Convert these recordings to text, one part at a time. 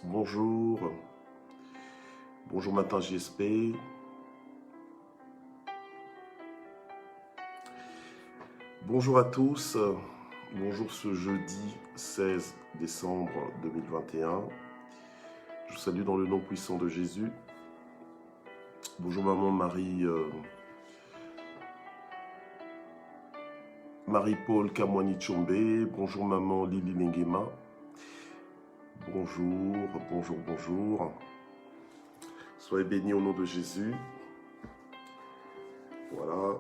Bonjour, bonjour matin JSP, bonjour à tous, bonjour ce jeudi 16 décembre 2021, je vous salue dans le nom puissant de Jésus. Bonjour maman Marie-Paul Kamwani Chombe, bonjour maman Lili Lengema, bonjour, soyez bénis au nom de Jésus, voilà.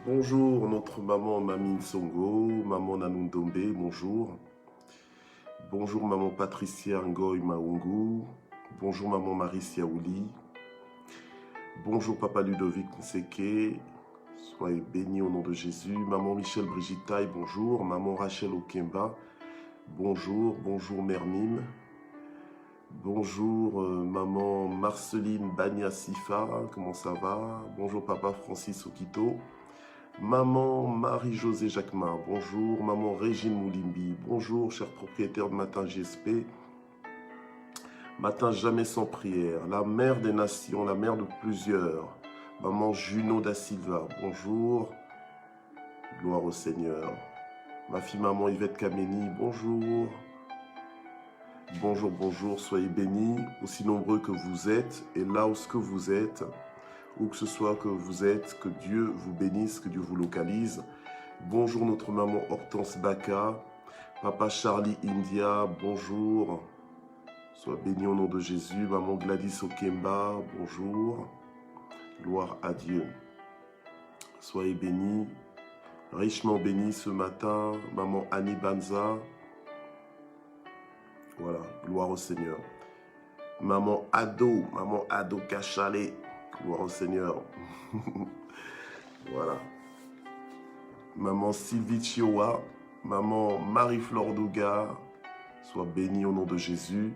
Bonjour notre maman Mamine Songo, maman Nanundombe, bonjour. Bonjour maman Patricia Ngoy Maungu, bonjour maman Marie Siaouli, bonjour papa Ludovic Nseke, soyez bénis au nom de Jésus. Maman Michel Brigitte Taille, bonjour. Maman Rachel Okemba, bonjour Mère Mime. Bonjour maman Marceline Bania Sifa, comment ça va? Bonjour papa Francis Okito. Maman Marie-Josée Jacquemin, bonjour. Maman Régine Moulimbi, bonjour, cher propriétaire de Matin JSP. Matin jamais sans prière, la mère des nations, la mère de plusieurs. Maman Juno da Silva, bonjour. Gloire au Seigneur. Ma fille maman Yvette Kameni, bonjour. Bonjour, soyez bénis, aussi nombreux que vous êtes, et là où ce que vous êtes, où que ce soit que vous êtes, que Dieu vous bénisse, que Dieu vous localise. Bonjour notre maman Hortense Baka, papa Charlie India, bonjour. Sois béni au nom de Jésus. Maman Gladys Okemba, bonjour. Gloire à Dieu. Soyez bénis, richement bénis ce matin. Maman Annie Banza, voilà, gloire au Seigneur. Maman Ado Kachale, gloire au Seigneur. Voilà. Maman Sylvie Chioa, maman Marie-Flore Douga, sois bénie au nom de Jésus.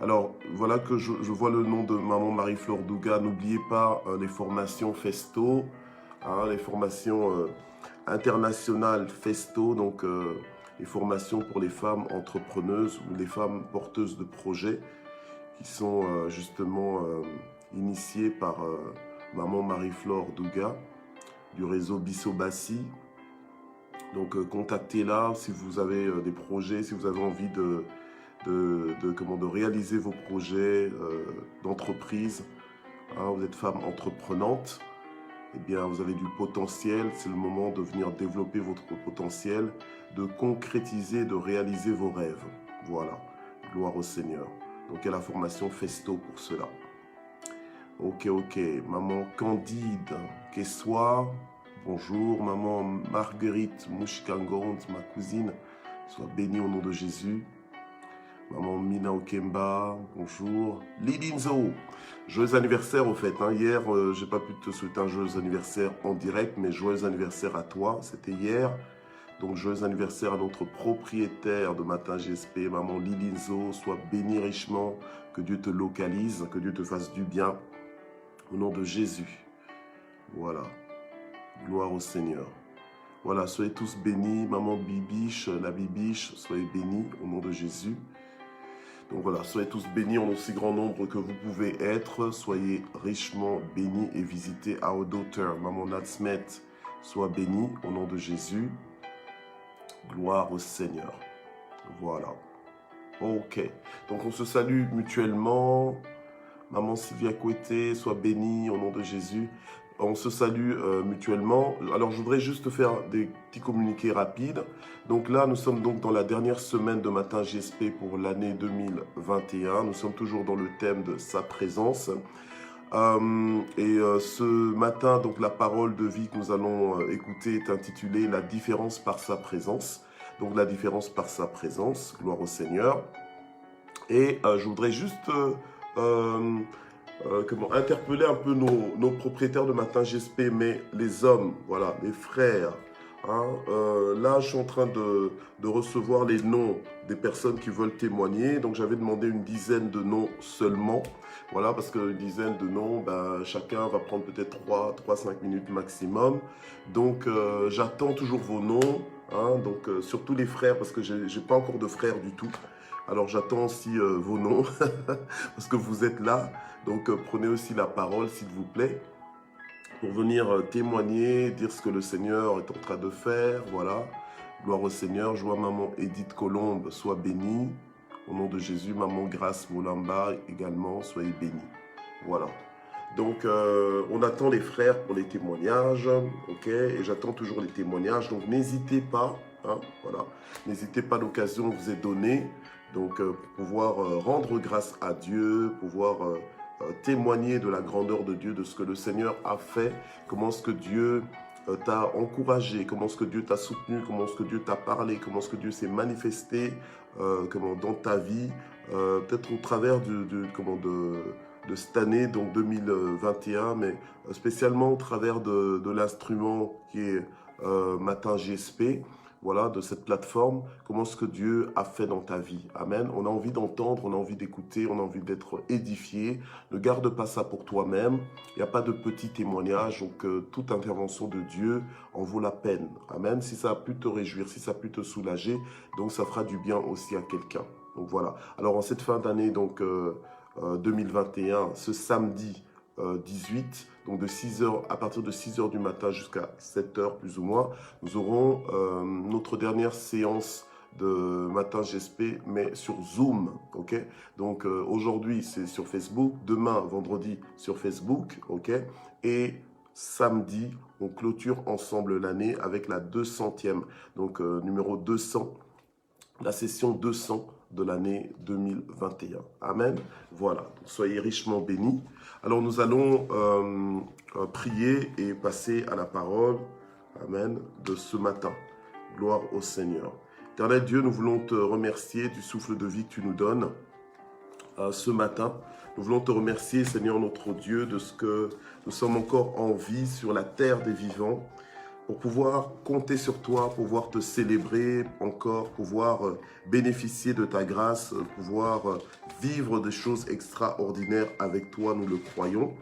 Alors, voilà que je vois le nom de maman Marie-Flore Douga. N'oubliez pas les formations Festo, hein, les formations internationales Festo, donc les formations pour les femmes entrepreneuses ou les femmes porteuses de projets qui sont justement initiées par maman Marie-Flore Douga du réseau Bissobassi. Donc, contactez-la si vous avez des projets, si vous avez envie de réaliser vos projets d'entreprise. Hein, vous êtes femme entreprenante, eh bien vous avez du potentiel, c'est le moment de venir développer votre potentiel, de concrétiser, de réaliser vos rêves. Voilà, gloire au Seigneur. Donc il y a la formation Festo pour cela. Ok, maman Candide Kessoir, bonjour. Maman Marguerite Mouchikangont, ma cousine, sois bénie au nom de Jésus. Maman Mina Okemba, bonjour. Lidinzo, joyeux anniversaire au fait. Hein. Hier, j'ai pas pu te souhaiter un joyeux anniversaire en direct, mais joyeux anniversaire à toi. C'était hier. Donc joyeux anniversaire à notre propriétaire de Matin GSP, maman Lidinzo. Sois béni richement, que Dieu te localise, que Dieu te fasse du bien. Au nom de Jésus. Voilà. Gloire au Seigneur. Voilà, soyez tous bénis. Maman Bibiche, la Bibiche, soyez bénis au nom de Jésus. Donc voilà, soyez tous bénis en aussi grand nombre que vous pouvez être. Soyez richement bénis et visitez our daughter, Maman Natsmet. Sois bénie au nom de Jésus. Gloire au Seigneur. Voilà. Ok. Donc on se salue mutuellement. Maman Sylvia Kouete, sois bénie au nom de Jésus. On se salue mutuellement. Alors, je voudrais juste faire des petits communiqués rapides. Donc là, nous sommes donc dans la dernière semaine de Matin GSP pour l'année 2021. Nous sommes toujours dans le thème de sa présence. Ce matin, donc la parole de vie que nous allons écouter est intitulée « La différence par sa présence ». Donc, la différence par sa présence, gloire au Seigneur. Et je voudrais juste... interpeller un peu nos propriétaires de Matin GSP, mais les hommes, voilà, les frères. Hein, là, je suis en train de recevoir les noms des personnes qui veulent témoigner. Donc, j'avais demandé une dizaine de noms seulement. Voilà, parce qu'une dizaine de noms, ben, chacun va prendre peut-être 3-5 minutes maximum. Donc, j'attends toujours vos noms. Hein, donc, surtout les frères, parce que j'ai pas encore de frères du tout. Alors j'attends aussi vos noms, parce que vous êtes là. Donc prenez aussi la parole, s'il vous plaît, pour venir témoigner, dire ce que le Seigneur est en train de faire. Voilà, gloire au Seigneur. Je vois maman Edith Colombe, soit bénie. Au nom de Jésus, maman Grâce Molamba également, soyez bénie. Voilà. Donc, on attend les frères pour les témoignages, ok? Et j'attends toujours les témoignages. Donc, n'hésitez pas, hein, voilà. N'hésitez pas, l'occasion vous est donnée. Donc, pour pouvoir rendre grâce à Dieu, pouvoir témoigner de la grandeur de Dieu, de ce que le Seigneur a fait, comment est-ce que Dieu t'a encouragé, comment est-ce que Dieu t'a soutenu, comment est-ce que Dieu t'a parlé, comment est-ce que Dieu s'est manifesté dans ta vie, peut-être au travers de cette année, donc 2021, mais spécialement au travers de l'instrument qui est Matin GSP, voilà, de cette plateforme, comment ce que Dieu a fait dans ta vie. Amen. On a envie d'entendre, on a envie d'écouter, on a envie d'être édifié. Ne garde pas ça pour toi-même. Il n'y a pas de petits témoignages, donc toute intervention de Dieu en vaut la peine. Amen. Si ça a pu te réjouir, si ça a pu te soulager, donc ça fera du bien aussi à quelqu'un. Donc voilà. Alors en cette fin d'année, donc 2021, ce samedi 18, donc de 6h, à partir de 6h du matin jusqu'à 7h plus ou moins, nous aurons notre dernière séance de Matin GSP, mais sur Zoom, ok? Donc aujourd'hui c'est sur Facebook, demain vendredi sur Facebook, ok? Et samedi, on clôture ensemble l'année avec la 200e, donc numéro 200, la session 200 de l'année 2021. Amen. Voilà, donc soyez richement bénis. Alors nous allons prier et passer à la parole, amen, de ce matin. Gloire au Seigneur. Éternel Dieu, nous voulons te remercier du souffle de vie que tu nous donnes ce matin. Nous voulons te remercier, Seigneur notre Dieu, de ce que nous sommes encore en vie sur la terre des vivants, pour pouvoir compter sur toi, pouvoir te célébrer encore, pouvoir bénéficier de ta grâce, pouvoir vivre des choses extraordinaires avec toi, nous le croyons.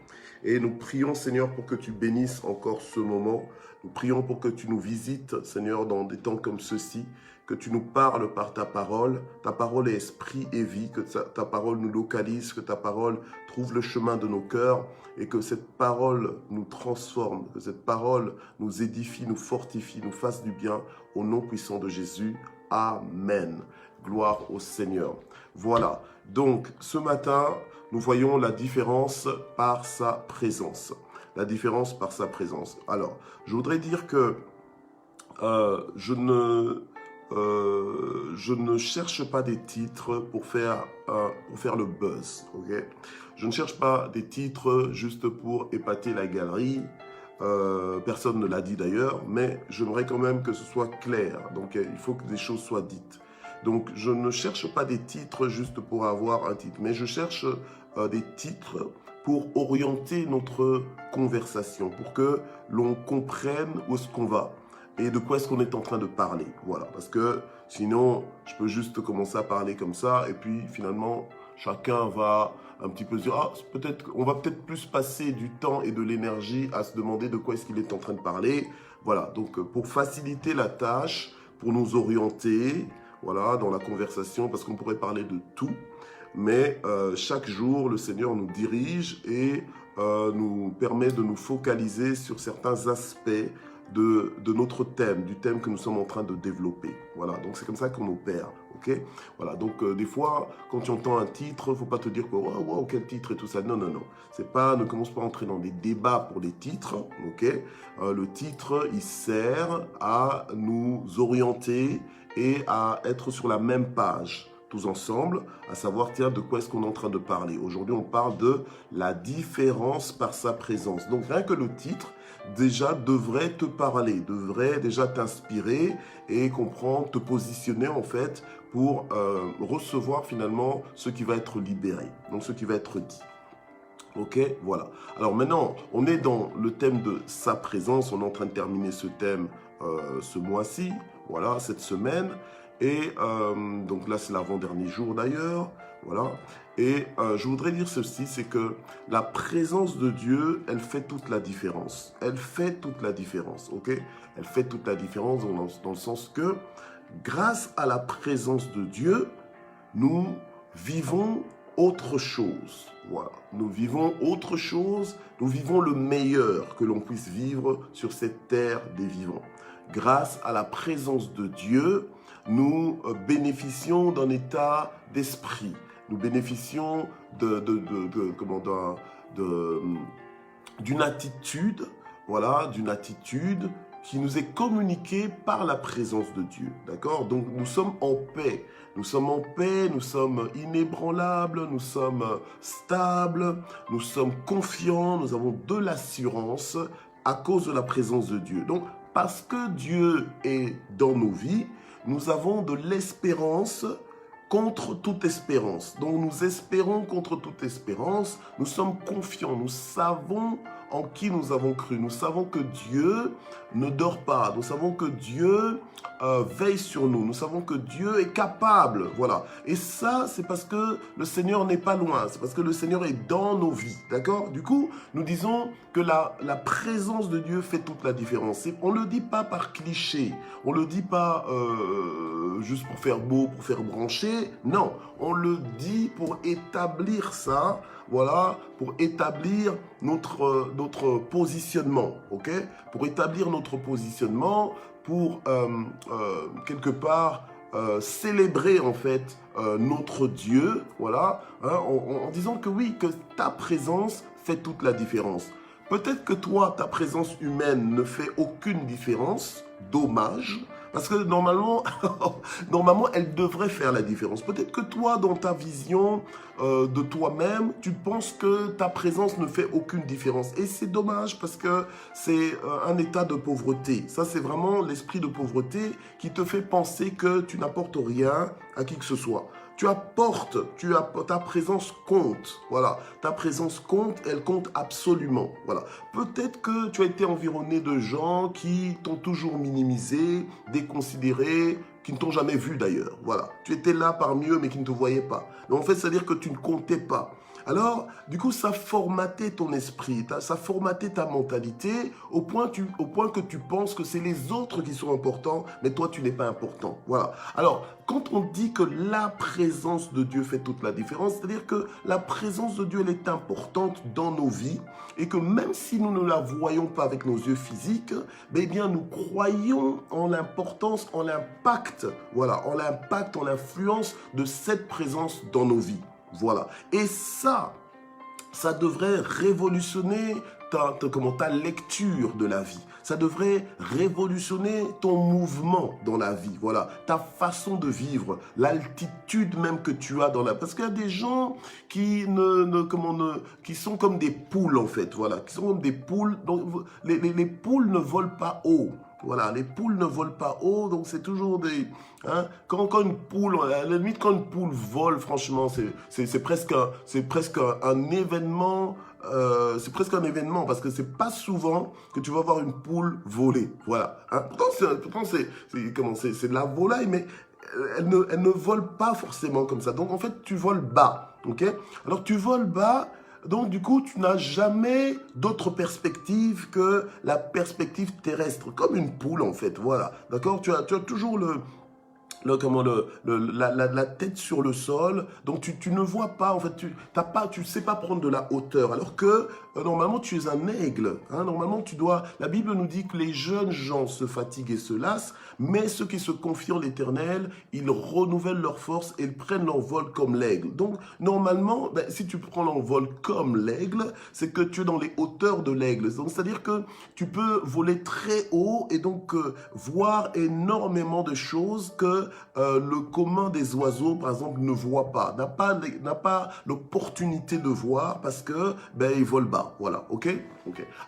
Et nous prions, Seigneur, pour que tu bénisses encore ce moment. Nous prions pour que tu nous visites, Seigneur, dans des temps comme ceux-ci, que tu nous parles par ta parole. Ta parole est esprit et vie, que ta parole nous localise, que ta parole trouve le chemin de nos cœurs et que cette parole nous transforme, que cette parole nous édifie, nous fortifie, nous fasse du bien au nom puissant de Jésus. Amen. Gloire au Seigneur. Voilà. Donc, ce matin, nous voyons la différence par sa présence. La différence par sa présence. Alors, je voudrais dire que je ne cherche pas des titres pour faire le buzz, ok? Je ne cherche pas des titres juste pour épater la galerie. Personne ne l'a dit d'ailleurs, mais j'aimerais quand même que ce soit clair. Donc, il faut que des choses soient dites. Donc, je ne cherche pas des titres juste pour avoir un titre, mais je cherche des titres pour orienter notre conversation, pour que l'on comprenne où est-ce qu'on va et de quoi est-ce qu'on est en train de parler. Voilà, parce que sinon, je peux juste commencer à parler comme ça et puis finalement, chacun va un petit peu se dire, ah, on va peut-être plus passer du temps et de l'énergie à se demander de quoi est-ce qu'il est en train de parler. Voilà, donc pour faciliter la tâche, pour nous orienter, voilà, dans la conversation, parce qu'on pourrait parler de tout, mais chaque jour, le Seigneur nous dirige et nous permet de nous focaliser sur certains aspects de notre thème, du thème que nous sommes en train de développer. Voilà, donc c'est comme ça qu'on opère, ok? Voilà, donc des fois, quand tu entends un titre, il ne faut pas te dire que wow, wow, quel titre et tout ça. Non, non, non. Ne commence pas à entrer dans des débats pour les titres, ok? Le titre, il sert à nous orienter et à être sur la même page tous ensemble, à savoir, tiens, de quoi est-ce qu'on est en train de parler. Aujourd'hui, on parle de la différence par sa présence. Donc, rien que le titre, déjà, devrait te parler, devrait déjà t'inspirer et comprendre, te positionner, en fait, pour recevoir, finalement, ce qui va être libéré, donc ce qui va être dit. Ok, voilà. Alors maintenant, on est dans le thème de sa présence. On est en train de terminer ce thème ce mois-ci, voilà, cette semaine. Et donc là, c'est l'avant-dernier jour d'ailleurs, voilà. Et je voudrais dire ceci, c'est que la présence de Dieu, elle fait toute la différence. Elle fait toute la différence, ok? Elle fait toute la différence dans le sens que, grâce à la présence de Dieu, nous vivons autre chose. Voilà, nous vivons autre chose, nous vivons le meilleur que l'on puisse vivre sur cette terre des vivants. Grâce à la présence de Dieu, nous bénéficions d'un état d'esprit. Nous bénéficions d'une attitude, voilà, d'une attitude qui nous est communiquée par la présence de Dieu. D'accord? Donc nous sommes en paix. Nous sommes en paix, nous sommes inébranlables, nous sommes stables, nous sommes confiants, nous avons de l'assurance à cause de la présence de Dieu. Donc, parce que Dieu est dans nos vies, nous avons de l'espérance contre toute espérance. Donc nous espérons contre toute espérance, nous sommes confiants, nous savons en qui nous avons cru. Nous savons que Dieu ne dort pas, nous savons que Dieu veille sur nous, nous savons que Dieu est capable, voilà. Et ça, c'est parce que le Seigneur n'est pas loin, c'est parce que le Seigneur est dans nos vies, d'accord? Du coup, nous disons que la présence de Dieu fait toute la différence. On ne le dit pas par cliché, on ne le dit pas juste pour faire beau, pour faire brancher, non, on le dit pour établir ça, voilà, pour établir notre positionnement, ok? Pour établir notre positionnement, pour quelque part célébrer en fait notre Dieu, voilà, hein, en disant que oui, que ta présence fait toute la différence. Peut-être que toi, ta présence humaine ne fait aucune différence, dommage, parce que normalement, normalement, elle devrait faire la différence. Peut-être que toi, dans ta vision de toi-même, tu penses que ta présence ne fait aucune différence. Et c'est dommage parce que c'est un état de pauvreté. Ça, c'est vraiment l'esprit de pauvreté qui te fait penser que tu n'apportes rien à qui que ce soit. Tu apportes, ta présence compte, voilà. Ta présence compte, elle compte absolument, voilà. Peut-être que tu as été environné de gens qui t'ont toujours minimisé, déconsidéré, qui ne t'ont jamais vu d'ailleurs, voilà. Tu étais là parmi eux, mais qui ne te voyaient pas. Donc en fait, c'est-à-dire que tu ne comptais pas. Alors, du coup, ça formatait ton esprit, ça formatait ta mentalité au point que tu penses que c'est les autres qui sont importants, mais toi, tu n'es pas important. Voilà. Alors, quand on dit que la présence de Dieu fait toute la différence, c'est-à-dire que la présence de Dieu, elle est importante dans nos vies et que même si nous ne la voyons pas avec nos yeux physiques, eh bien, nous croyons en l'importance, en l'impact, voilà, en l'impact, en l'influence de cette présence dans nos vies. Voilà. Et ça devrait révolutionner ta lecture de la vie. Ça devrait révolutionner ton mouvement dans la vie. Voilà. Ta façon de vivre, l'altitude même que tu as dans la... Parce qu'il y a des gens qui qui sont comme des poules en fait. Voilà. Qui sont comme des poules. Donc, les poules ne volent pas haut. Voilà, les poules ne volent pas haut, donc c'est toujours des... Hein, quand une poule, à la limite, quand une poule vole, franchement, c'est presque un événement, c'est presque un événement, parce que c'est pas souvent que tu vas voir une poule voler, voilà. Hein. Pourtant, c'est de la volaille, mais elle ne vole pas forcément comme ça. Donc, en fait, tu voles bas, ok? Alors, tu voles bas... Donc, du coup, tu n'as jamais d'autre perspective que la perspective terrestre, comme une poule, en fait, voilà. D'accord? Tu as toujours la tête sur le sol, donc tu ne vois pas, en fait, tu sais pas prendre de la hauteur, alors que normalement tu es un aigle, hein, normalement la Bible nous dit que les jeunes gens se fatiguent et se lassent, mais ceux qui se confient en l'Éternel, ils renouvellent leur force et ils prennent l'envol comme l'aigle. Donc normalement, si tu prends l'envol comme l'aigle, c'est que tu es dans les hauteurs de l'aigle, donc c'est-à-dire que tu peux voler très haut et donc voir énormément de choses que le commun des oiseaux, par exemple, ne voit pas, n'a pas l'opportunité de voir parce que ils volent bas. Voilà, ok.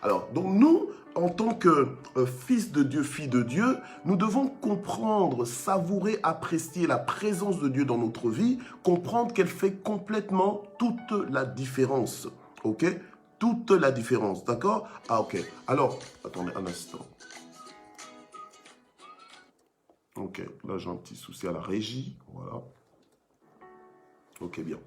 Alors, donc nous, en tant que fils de Dieu, fille de Dieu, nous devons comprendre, savourer, apprécier la présence de Dieu dans notre vie, comprendre qu'elle fait complètement toute la différence, ok. Toute la différence, d'accord? Ah, ok. Alors, attendez un instant. Ok, là j'ai un petit souci à la régie, voilà. Ok, bien,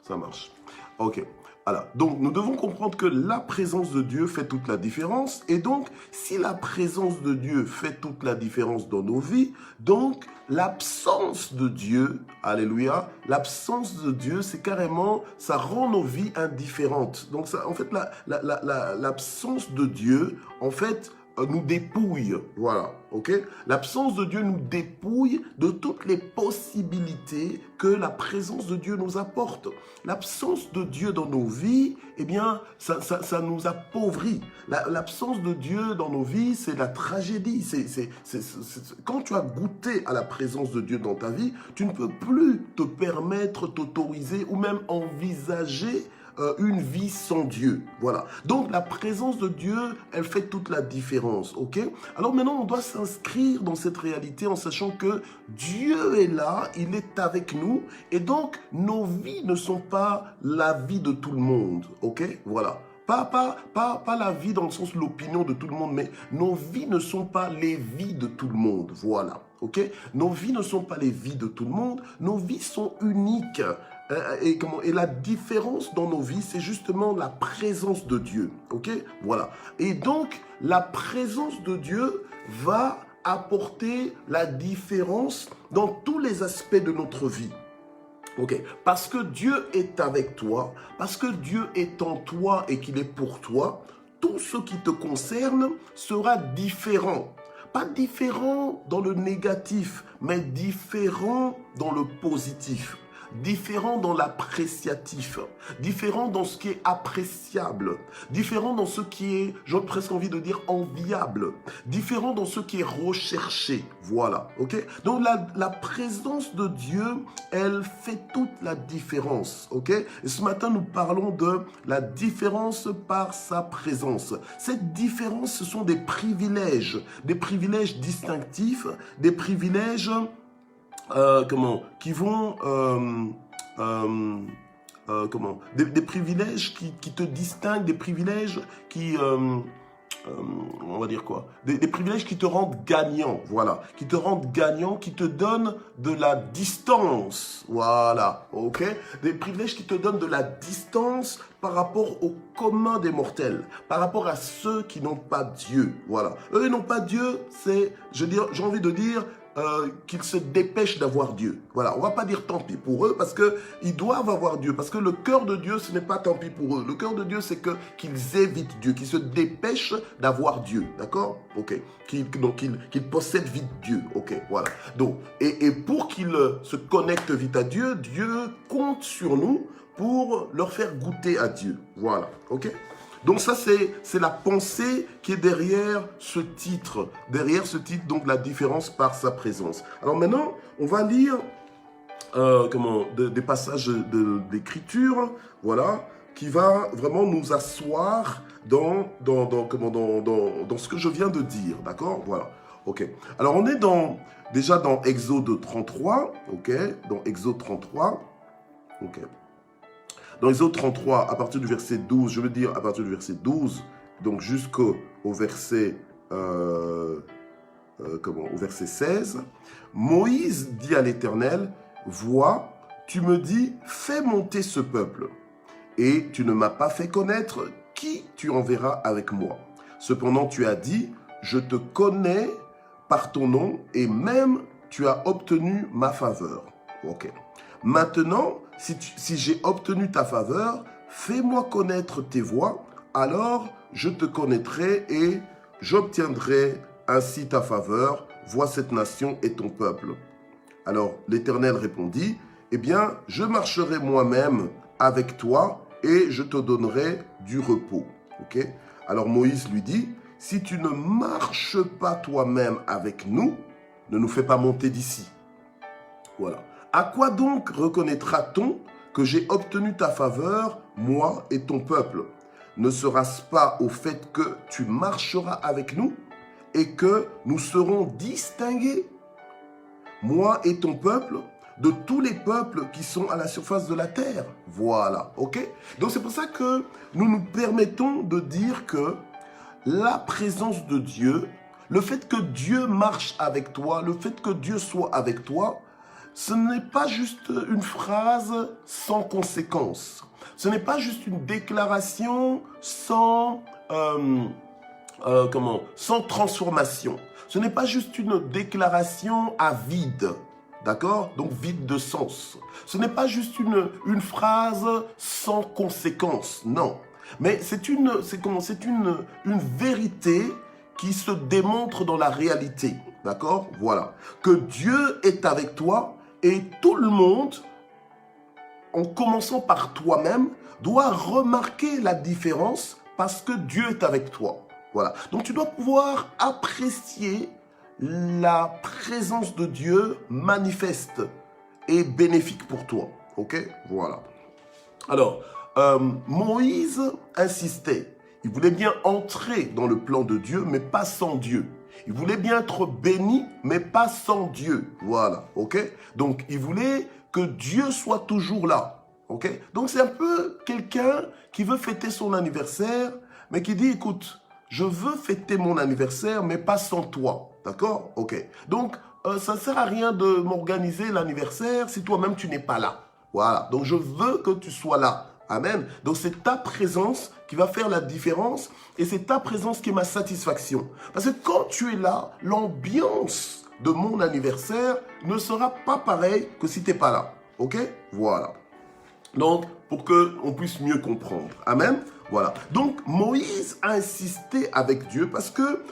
ça marche. Ok. Alors, donc, nous devons comprendre que la présence de Dieu fait toute la différence. Et donc, si la présence de Dieu fait toute la différence dans nos vies, donc, l'absence de Dieu, alléluia, l'absence de Dieu, c'est carrément, ça rend nos vies indifférentes. Donc, ça, en fait, l'absence de Dieu, en fait, nous dépouille, voilà, ok? L'absence de Dieu nous dépouille de toutes les possibilités que la présence de Dieu nous apporte. L'absence de Dieu dans nos vies, eh bien, ça nous appauvrit. L'absence de Dieu dans nos vies, c'est la tragédie. Quand tu as goûté à la présence de Dieu dans ta vie, tu ne peux plus te permettre, t'autoriser ou même envisager une vie sans Dieu. Voilà. Donc la présence de Dieu, elle fait toute la différence. Ok? Alors maintenant, on doit s'inscrire dans cette réalité en sachant que Dieu est là, il est avec nous et donc nos vies ne sont pas la vie de tout le monde. Ok? Voilà. Pas la vie dans le sens de l'opinion de tout le monde, mais nos vies ne sont pas les vies de tout le monde. Voilà. Ok? Nos vies ne sont pas les vies de tout le monde. Nos vies sont uniques. Et la différence dans nos vies, c'est justement la présence de Dieu. Ok? Voilà. Et donc, la présence de Dieu va apporter la différence dans tous les aspects de notre vie. Ok, parce que Dieu est avec toi, parce que Dieu est en toi et qu'il est pour toi, tout ce qui te concerne sera différent. Pas différent dans le négatif, mais différent dans le positif. Différent dans l'appréciatif, différent dans ce qui est appréciable, différent dans ce qui est, j'ai presque envie de dire, enviable, différent dans ce qui est recherché. Voilà, ok? Donc la présence de Dieu, elle fait toute la différence, ok? Et ce matin, nous parlons de la différence par sa présence. Cette différence, ce sont des privilèges distinctifs, des privilèges qui vont, des privilèges qui te distinguent, des privilèges qui, on va dire quoi, des privilèges qui te rendent gagnant, voilà, qui te rendent gagnant, qui te donnent de la distance, voilà, ok, des privilèges qui te donnent de la distance par rapport au commun des mortels, par rapport à ceux qui n'ont pas Dieu, voilà. Eux, ils n'ont pas Dieu, c'est, j'ai envie de dire, qu'ils se dépêchent d'avoir Dieu. Voilà, on va pas dire tant pis pour eux parce qu'ils doivent avoir Dieu. Parce que le cœur de Dieu, ce n'est pas tant pis pour eux. Le cœur de Dieu, c'est qu'ils évitent Dieu, qu'ils se dépêchent d'avoir Dieu. D'accord? Ok. Donc, qu'ils possèdent vite Dieu. Ok, voilà. Donc, et pour qu'ils se connectent vite à Dieu, Dieu compte sur nous pour leur faire goûter à Dieu. Voilà, ok? Donc ça, c'est la pensée qui est derrière ce titre. Derrière ce titre, donc la différence par sa présence. Alors maintenant, on va lire des passages d'écriture, voilà, qui va vraiment nous asseoir dans ce que je viens de dire, d'accord? Voilà, ok. Alors on est déjà dans Exode 33, ok? Dans Exode 33, ok. Dans Exode 33, à partir du verset 12, je veux dire à partir du verset 12, donc jusqu'au verset, au verset 16, Moïse dit à l'Éternel, « Vois, tu me dis, fais monter ce peuple, et tu ne m'as pas fait connaître qui tu enverras avec moi. Cependant, tu as dit, je te connais par ton nom, et même tu as obtenu ma faveur. » Ok. Maintenant, si j'ai obtenu ta faveur, fais-moi connaître tes voies, alors je te connaîtrai et j'obtiendrai ainsi ta faveur. Vois cette nation et ton peuple. Alors l'Éternel répondit, eh bien, je marcherai moi-même avec toi et je te donnerai du repos. Ok? Alors Moïse lui dit, si tu ne marches pas toi-même avec nous, ne nous fais pas monter d'ici. Voilà. À quoi donc reconnaîtra-t-on que j'ai obtenu ta faveur, moi et ton peuple? Ne sera-ce pas au fait que tu marcheras avec nous et que nous serons distingués, moi et ton peuple, de tous les peuples qui sont à la surface de la terre? Voilà, ok? Donc c'est pour ça que nous nous permettons de dire que la présence de Dieu, le fait que Dieu marche avec toi, le fait que Dieu soit avec toi, ce n'est pas juste une phrase sans conséquence. ce n'est pas juste une déclaration sans, sans transformation. Ce n'est pas juste une déclaration à vide, d'accord? Donc vide de sens. Ce n'est pas juste une phrase sans conséquence, non. Mais c'est une vérité qui se démontre dans la réalité, d'accord? Voilà. Que Dieu est avec toi et tout le monde, en commençant par toi-même, doit remarquer la différence parce que Dieu est avec toi. Voilà. Donc tu dois pouvoir apprécier la présence de Dieu manifeste et bénéfique pour toi. Ok? Voilà. Alors, Moïse insistait. Il voulait bien entrer dans le plan de Dieu, mais pas sans Dieu. Il voulait bien être béni, mais pas sans Dieu. Voilà, ok? Donc, il voulait que Dieu soit toujours là, ok? Donc, c'est un peu quelqu'un qui veut fêter son anniversaire, mais qui dit, écoute, je veux fêter mon anniversaire, mais pas sans toi, d'accord? Ok. Donc, ça ne sert à rien de m'organiser l'anniversaire si toi-même tu n'es pas là. Voilà, donc je veux que tu sois là. Amen. Donc c'est ta présence qui va faire la différence et c'est ta présence qui est ma satisfaction. Parce que quand tu es là, l'ambiance de mon anniversaire ne sera pas pareille que si tu n'es pas là. Ok? Voilà. Donc, pour qu'on puisse mieux comprendre. Amen. Voilà. Donc, Moïse a insisté avec Dieu parce que,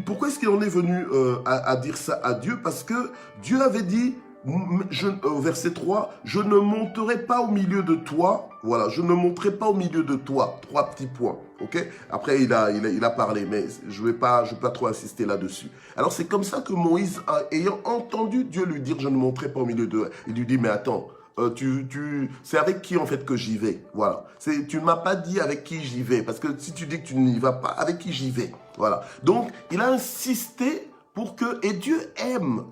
pourquoi est-ce qu'il en est venu à dire ça à Dieu? Parce que Dieu avait dit, verset 3, je ne monterai pas au milieu de toi. Voilà, je ne monterai pas au milieu de toi. 3 petits points. Ok? Après, il a parlé, mais je ne vais pas trop insister là-dessus. Alors, c'est comme ça que Moïse, ayant entendu Dieu lui dire, je ne monterai pas au milieu de toi, il lui dit, mais attends, c'est avec qui en fait que j'y vais? Voilà. Tu ne m'as pas dit avec qui j'y vais, parce que si tu dis que tu n'y vas pas, avec qui j'y vais? Voilà. Donc, il a insisté pour que, et Dieu aime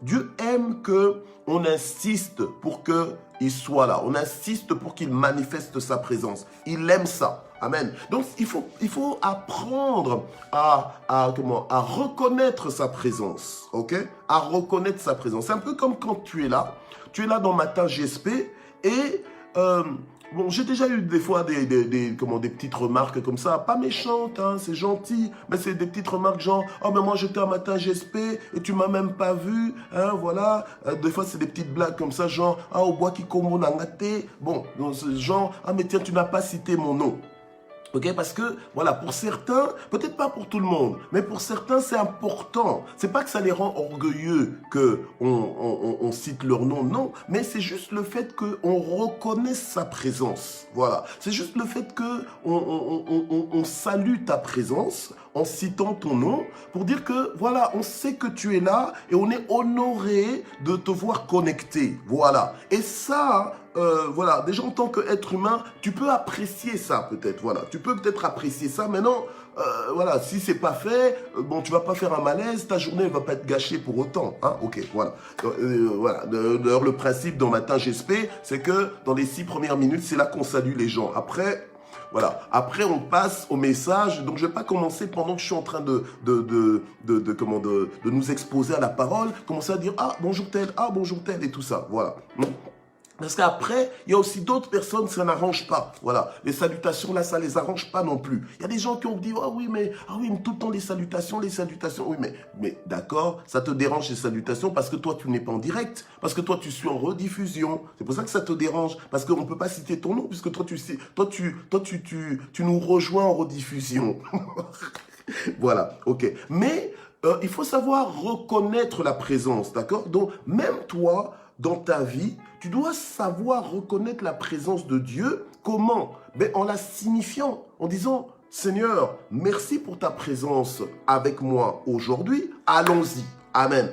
que on insiste pour qu'il soit là. On insiste pour qu'il manifeste sa présence. Il aime ça. Amen. Donc, il faut apprendre à reconnaître sa présence. Ok? À reconnaître sa présence. C'est un peu comme quand tu es là. Tu es là dans Matin GSP et bon, j'ai déjà eu des fois des petites remarques comme ça, pas méchantes, hein, c'est gentil, mais c'est des petites remarques genre, oh mais moi j'étais à Matin GSP et tu m'as même pas vu, hein, voilà. Des fois c'est des petites blagues comme ça, genre, ah au bois qui combo nangate, bon, donc, genre, ah mais tiens tu n'as pas cité mon nom. Ok, parce que, voilà, pour certains, peut-être pas pour tout le monde, mais pour certains, c'est important. C'est pas que ça les rend orgueilleux qu'on cite leur nom, non, mais c'est juste le fait qu'on reconnaisse sa présence. Voilà, c'est juste le fait qu'on salue ta présence en citant ton nom pour dire que, voilà, on sait que tu es là et on est honoré de te voir connecté. Voilà, et ça... voilà, déjà en tant qu'être humain, tu peux apprécier ça peut-être, voilà. Tu peux peut-être apprécier ça, mais non, voilà, si c'est pas fait, bon, tu vas pas faire un malaise, ta journée ne va pas être gâchée pour autant, hein, ok, voilà. Voilà, d'ailleurs, le principe dans Matin GSP, c'est que dans les 6 premières minutes, c'est là qu'on salue les gens. Après... Voilà. Après, on passe au message. Donc, je ne vais pas commencer pendant que je suis en train de nous exposer à la parole, commencer à dire « Ah, bonjour tel, et tout ça. » Voilà. Parce qu'après, il y a aussi d'autres personnes, ça n'arrange pas. Voilà. Les salutations, là, ça ne les arrange pas non plus. Il y a des gens qui ont dit, ah oui, mais tout le temps les salutations. Oui, mais d'accord, ça te dérange les salutations parce que toi, tu n'es pas en direct. Parce que toi, tu suis en rediffusion. C'est pour ça que ça te dérange. Parce qu'on ne peut pas citer ton nom puisque toi, tu nous rejoins en rediffusion. Voilà, ok. Mais il faut savoir reconnaître la présence, d'accord? Donc, même toi, dans ta vie, tu dois savoir reconnaître la présence de Dieu. Comment? Ben, en la signifiant, en disant, Seigneur, merci pour ta présence avec moi aujourd'hui. Allons-y. Amen.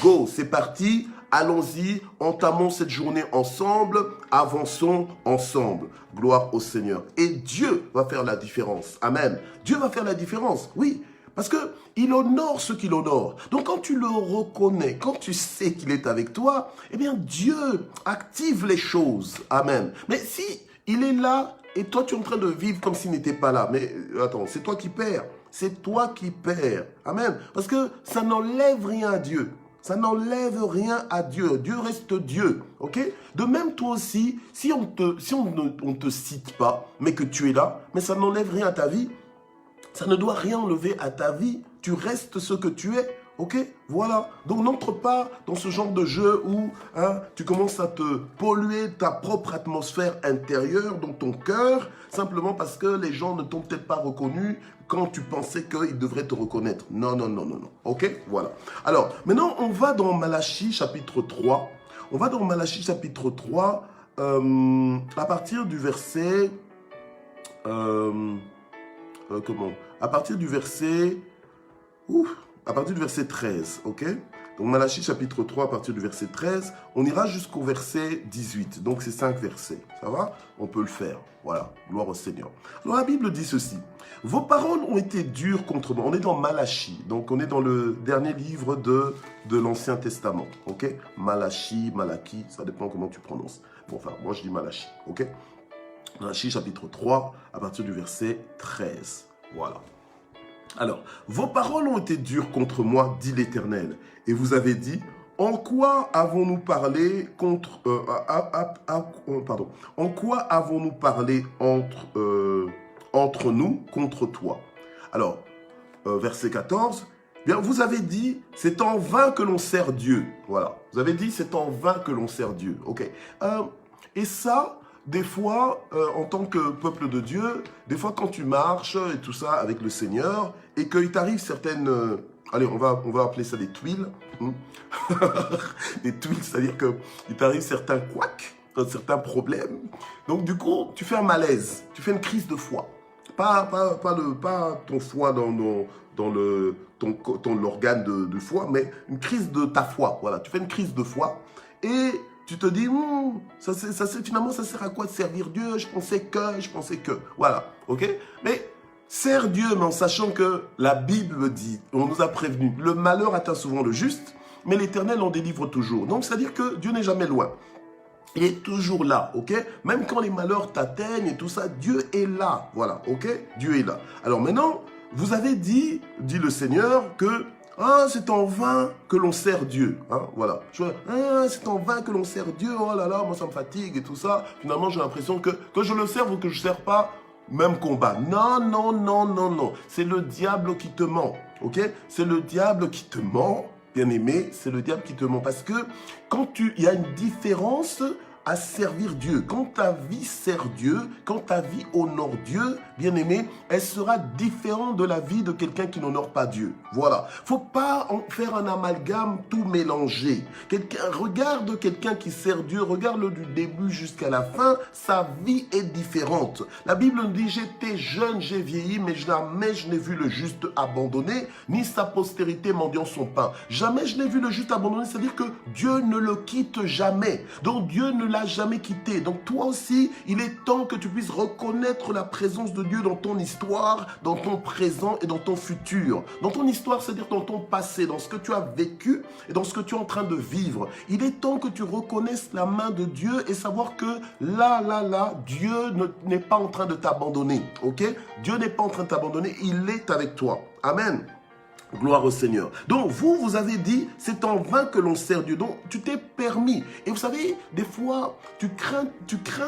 Go, c'est parti. Allons-y, entamons cette journée ensemble, avançons ensemble. Gloire au Seigneur. Et Dieu va faire la différence. Amen. Dieu va faire la différence, oui. Parce qu'il honore ce qu'il honore. Donc quand tu le reconnais, quand tu sais qu'il est avec toi, eh bien Dieu active les choses. Amen. Mais si il est là et toi tu es en train de vivre comme s'il n'était pas là, mais attends, c'est toi qui perds. C'est toi qui perds. Amen. Parce que ça n'enlève rien à Dieu. Ça n'enlève rien à Dieu. Dieu reste Dieu, ok? De même, toi aussi, si on ne te cite pas, mais que tu es là, mais ça n'enlève rien à ta vie. Ça ne doit rien enlever à ta vie. Tu restes ce que tu es. Ok, voilà. Donc n'entre pas dans ce genre de jeu où tu commences à te polluer ta propre atmosphère intérieure dans ton cœur, simplement parce que les gens ne t'ont peut-être pas reconnu quand tu pensais qu'ils devraient te reconnaître. Non, non, non, non, non. Ok, voilà. Alors, maintenant, on va dans Malachie chapitre 3. On va dans Malachie chapitre 3 à partir du verset... À partir du verset... à partir du verset 13, ok? Donc Malachie chapitre 3, à partir du verset 13, on ira jusqu'au verset 18. Donc c'est 5 versets, ça va? On peut le faire, voilà, gloire au Seigneur. Alors la Bible dit ceci, « Vos paroles ont été dures contre moi ». On est dans Malachie, donc on est dans le dernier livre de l'Ancien Testament, ok? Malachie, Malaki, ça dépend comment tu prononces. Bon, enfin, moi je dis Malachie, ok? Malachie chapitre 3, à partir du verset 13, voilà. Alors, vos paroles ont été dures contre moi, dit l'Éternel. Et vous avez dit, en quoi avons-nous parlé contre... En quoi avons-nous parlé entre nous contre toi? Alors, verset 14, bien, vous avez dit, c'est en vain que l'on sert Dieu. Voilà, vous avez dit, c'est en vain que l'on sert Dieu. Ok. Et ça... Des fois, en tant que peuple de Dieu, des fois quand tu marches et tout ça avec le Seigneur, et qu'il t'arrive certaines... allez, on va appeler ça des tuiles. Des tuiles, c'est-à-dire qu'il t'arrive certains couacs, certains problèmes. Donc du coup, tu fais un malaise, tu fais une crise de foi. Pas ton foie dans l'organe de foi, mais une crise de ta foi. Voilà, tu fais une crise de foi et... Tu te dis, finalement, ça sert à quoi de servir Dieu? Je pensais que. Voilà, ok? Mais sers Dieu, mais en sachant que la Bible dit, on nous a prévenu, le malheur atteint souvent le juste, mais l'Éternel en délivre toujours. Donc, c'est-à-dire que Dieu n'est jamais loin. Il est toujours là, ok? Même quand les malheurs t'atteignent et tout ça, Dieu est là, voilà, ok? Dieu est là. Alors maintenant, vous avez dit le Seigneur, que... Ah, c'est en vain que l'on sert Dieu. Hein, voilà. C'est en vain que l'on sert Dieu. Oh là là, moi ça me fatigue et tout ça. Finalement, j'ai l'impression que je le serve ou que je ne sers pas, même combat. Non, non, non, non, non. C'est le diable qui te ment. Ok? C'est le diable qui te ment. Bien aimé, c'est le diable qui te ment. Parce que il y a une différence à servir Dieu. Quand ta vie sert Dieu, quand ta vie honore Dieu, bien aimé, elle sera différente de la vie de quelqu'un qui n'honore pas Dieu. Voilà. Faut pas en faire un amalgame, tout mélanger. Regarde quelqu'un qui sert Dieu, regarde-le du début jusqu'à la fin, sa vie est différente. La Bible nous dit, j'étais jeune, j'ai vieilli, mais jamais je n'ai vu le juste abandonné, ni sa postérité mendiant son pain. Jamais je n'ai vu le juste abandonné, c'est-à-dire que Dieu ne le quitte jamais. Donc Dieu ne l'a jamais quitté. Donc toi aussi, il est temps que tu puisses reconnaître la présence de Dieu dans ton histoire, dans ton présent et dans ton futur. Dans ton histoire, c'est-à-dire dans ton passé, dans ce que tu as vécu et dans ce que tu es en train de vivre. Il est temps que tu reconnaisses la main de Dieu et savoir que là, Dieu n'est pas en train de t'abandonner. Ok? Dieu n'est pas en train de t'abandonner, il est avec toi. Amen. Gloire au Seigneur. Donc, vous avez dit, c'est en vain que l'on sert Dieu. Donc, tu t'es permis. Et vous savez, des fois, tu crains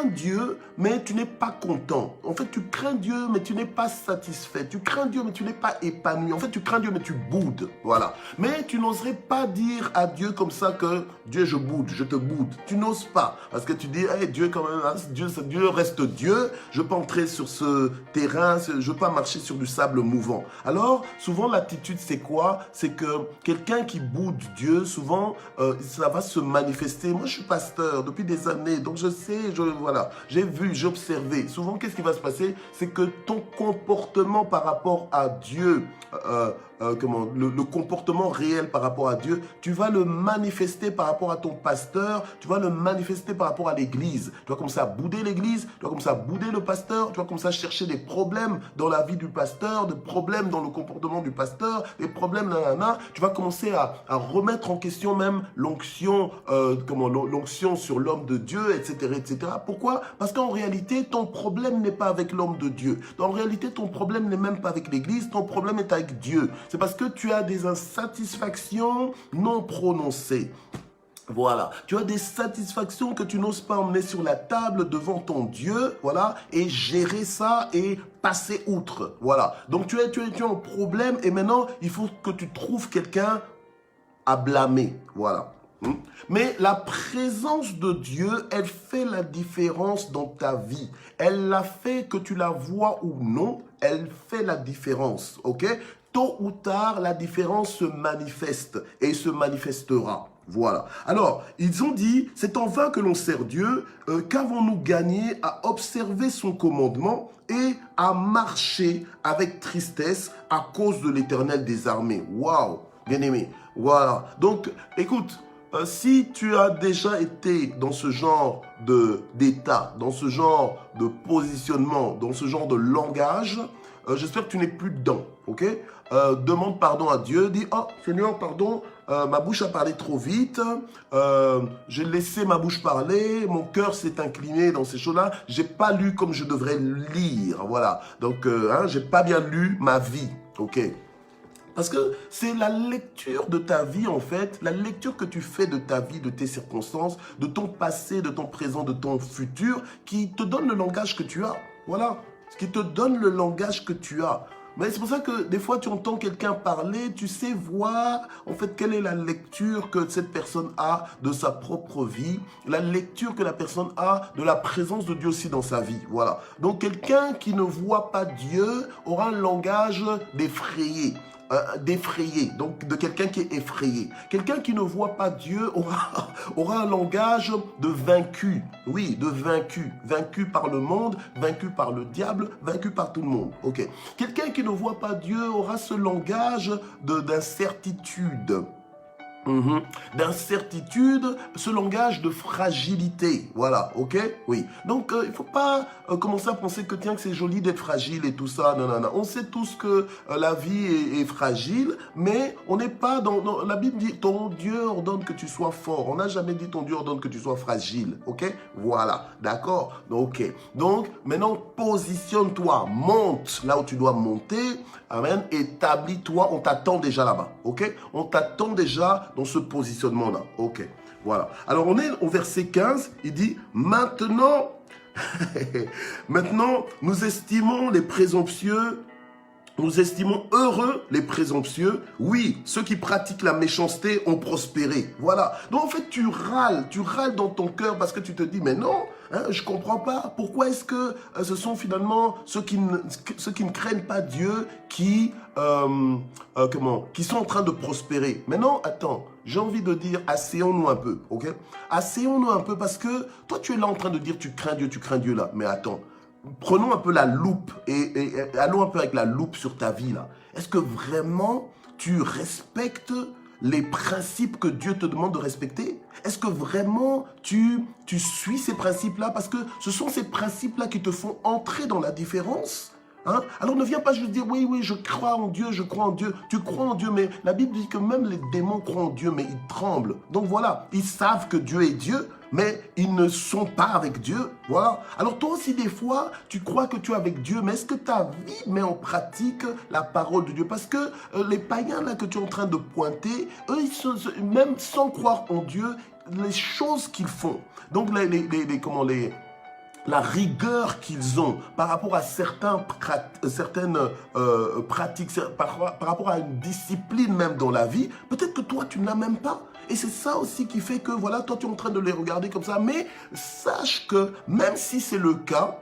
Dieu, mais tu n'es pas content. En fait, tu crains Dieu, mais tu n'es pas satisfait. Tu crains Dieu, mais tu n'es pas épanoui. En fait, tu crains Dieu, mais tu boudes. Voilà. Mais tu n'oserais pas dire à Dieu comme ça que Dieu, je boude, je te boude. Tu n'oses pas. Parce que tu dis, hey, Dieu, quand même, Dieu reste Dieu. Je ne veux pas entrer sur ce terrain. Je ne veux pas marcher sur du sable mouvant. Alors, souvent, l'attitude, c'est quoi? C'est que quelqu'un qui boude Dieu, souvent, ça va se manifester. Moi, je suis pasteur depuis des années, donc je sais, voilà, j'ai vu, j'ai observé. Souvent, qu'est-ce qui va se passer? C'est que ton comportement par rapport à Dieu, le comportement réel par rapport à Dieu, tu vas le manifester par rapport à ton pasteur, tu vas le manifester par rapport à l'église. Tu vas commencer à bouder l'église, tu vas commencer à bouder le pasteur, tu vas commencer à chercher des problèmes dans la vie du pasteur, des problèmes dans le comportement du pasteur, les problèmes, nanana, tu vas commencer à remettre en question même l'onction, l'onction sur l'homme de Dieu, etc., etc. Pourquoi? Parce qu'en réalité, ton problème n'est pas avec l'homme de Dieu. En réalité, ton problème n'est même pas avec l'Église, ton problème est avec Dieu. C'est parce que tu as des insatisfactions non prononcées. Voilà, tu as des satisfactions que tu n'oses pas emmener sur la table devant ton Dieu, voilà, et gérer ça et passer outre, voilà. Donc tu es un problème et maintenant il faut que tu trouves quelqu'un à blâmer, voilà. Mais la présence de Dieu, elle fait la différence dans ta vie. Elle l'a fait que tu la vois ou non, elle fait la différence, ok? Tôt ou tard, la différence se manifeste et se manifestera. Voilà. Alors, ils ont dit, c'est en vain que l'on sert Dieu, qu'avons-nous gagné à observer son commandement et à marcher avec tristesse à cause de l'Éternel des armées. Waouh, bien aimé. Voilà. Donc, écoute, si tu as déjà été dans ce genre d'état, dans ce genre de positionnement, dans ce genre de langage, j'espère que tu n'es plus dedans, ok? Demande pardon à Dieu, dis « Oh Seigneur, pardon, ma bouche a parlé trop vite, j'ai laissé ma bouche parler, mon cœur s'est incliné dans ces choses-là, j'ai pas lu comme je devrais lire, voilà. Donc, j'ai pas bien lu ma vie, ok? Parce que c'est la lecture de ta vie, en fait, la lecture que tu fais de ta vie, de tes circonstances, de ton passé, de ton présent, de ton futur, qui te donne le langage que tu as. Voilà, ce qui te donne le langage que tu as. Mais c'est pour ça que des fois, tu entends quelqu'un parler, tu sais voir, en fait, quelle est la lecture que cette personne a de sa propre vie, la lecture que la personne a de la présence de Dieu aussi dans sa vie. Voilà. Donc, quelqu'un qui ne voit pas Dieu aura un langage d'effrayé. Donc de quelqu'un qui est effrayé. Quelqu'un qui ne voit pas Dieu aura un langage de vaincu. Oui, de vaincu. Vaincu par le monde, vaincu par le diable, vaincu par tout le monde. Ok. Quelqu'un qui ne voit pas Dieu aura ce langage d'incertitude. D'incertitude, ce langage de fragilité, voilà, ok? Oui, donc il ne faut pas commencer à penser que tiens, que c'est joli d'être fragile et tout ça, non, non, non. On sait tous que la vie est fragile, mais on n'est pas dans... La Bible dit, ton Dieu ordonne que tu sois fort. On n'a jamais dit ton Dieu ordonne que tu sois fragile, ok? Voilà, d'accord? Ok, donc maintenant, positionne-toi, monte là où tu dois monter, amen, établis-toi, on t'attend déjà là-bas, ok? On t'attend déjà dans ce positionnement-là. Ok, voilà. Alors, on est au verset 15. Il dit, maintenant, maintenant, nous estimons les présomptueux, nous estimons heureux les présomptueux. Oui, ceux qui pratiquent la méchanceté ont prospéré. Voilà. Donc, en fait, tu râles dans ton cœur parce que tu te dis, mais non, hein, je ne comprends pas. Pourquoi est-ce que ce sont finalement ceux qui ne craignent pas Dieu qui sont en train de prospérer? Mais non, attends, j'ai envie de dire, asseyons-nous un peu, ok? Asseyons-nous un peu parce que toi, tu es là en train de dire, tu crains Dieu là. Mais attends. Prenons un peu la loupe et allons un peu avec la loupe sur ta vie là. Est-ce que vraiment tu respectes les principes que Dieu te demande de respecter? Est-ce que vraiment tu suis ces principes-là? Parce que ce sont ces principes-là qui te font entrer dans la différence. Hein? Alors ne viens pas juste dire oui, je crois en Dieu, je crois en Dieu. Tu crois en Dieu, mais la Bible dit que même les démons croient en Dieu, mais ils tremblent. Donc voilà, ils savent que Dieu est Dieu, mais ils ne sont pas avec Dieu. Voilà. Alors toi aussi, des fois, tu crois que tu es avec Dieu, mais est-ce que ta vie met en pratique la parole de Dieu? Parce que les païens là que tu es en train de pointer, eux, même sans croire en Dieu, les choses qu'ils font, donc la rigueur qu'ils ont par rapport à certaines pratiques, par rapport à une discipline même dans la vie, peut-être que toi, tu ne l'as même pas. Et c'est ça aussi qui fait que, voilà, toi, tu es en train de les regarder comme ça. Mais sache que même si c'est le cas,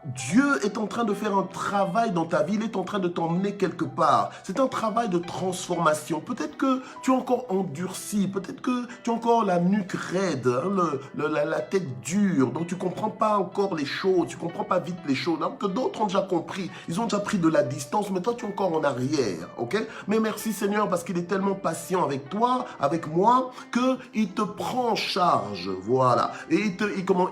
Dieu est en train de faire un travail dans ta vie, il est en train de t'emmener quelque part. C'est un travail de transformation. Peut-être que tu es encore endurci, peut-être que tu as encore la nuque raide, hein, la tête dure, donc tu ne comprends pas encore les choses, tu ne comprends pas vite les choses. Alors que d'autres ont déjà compris, ils ont déjà pris de la distance, mais toi tu es encore en arrière, ok? Mais merci Seigneur parce qu'il est tellement patient avec toi, avec moi, qu'il te prend en charge, voilà. Et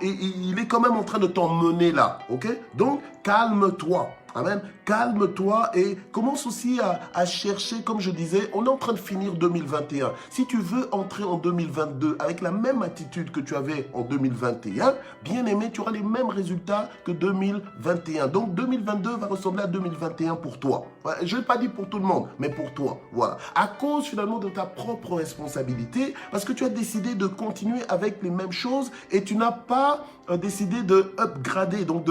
il est quand même en train de t'emmener là, ok? Donc, calme-toi, Amen. Calme-toi et commence aussi à chercher, comme je disais, on est en train de finir 2021. Si tu veux entrer en 2022 avec la même attitude que tu avais en 2021, bien aimé, tu auras les mêmes résultats que 2021. Donc 2022 va ressembler à 2021 pour toi. Je ne l'ai pas dit pour tout le monde, mais pour toi. Voilà. À cause finalement de ta propre responsabilité, parce que tu as décidé de continuer avec les mêmes choses et tu n'as pas décidé de upgrader, donc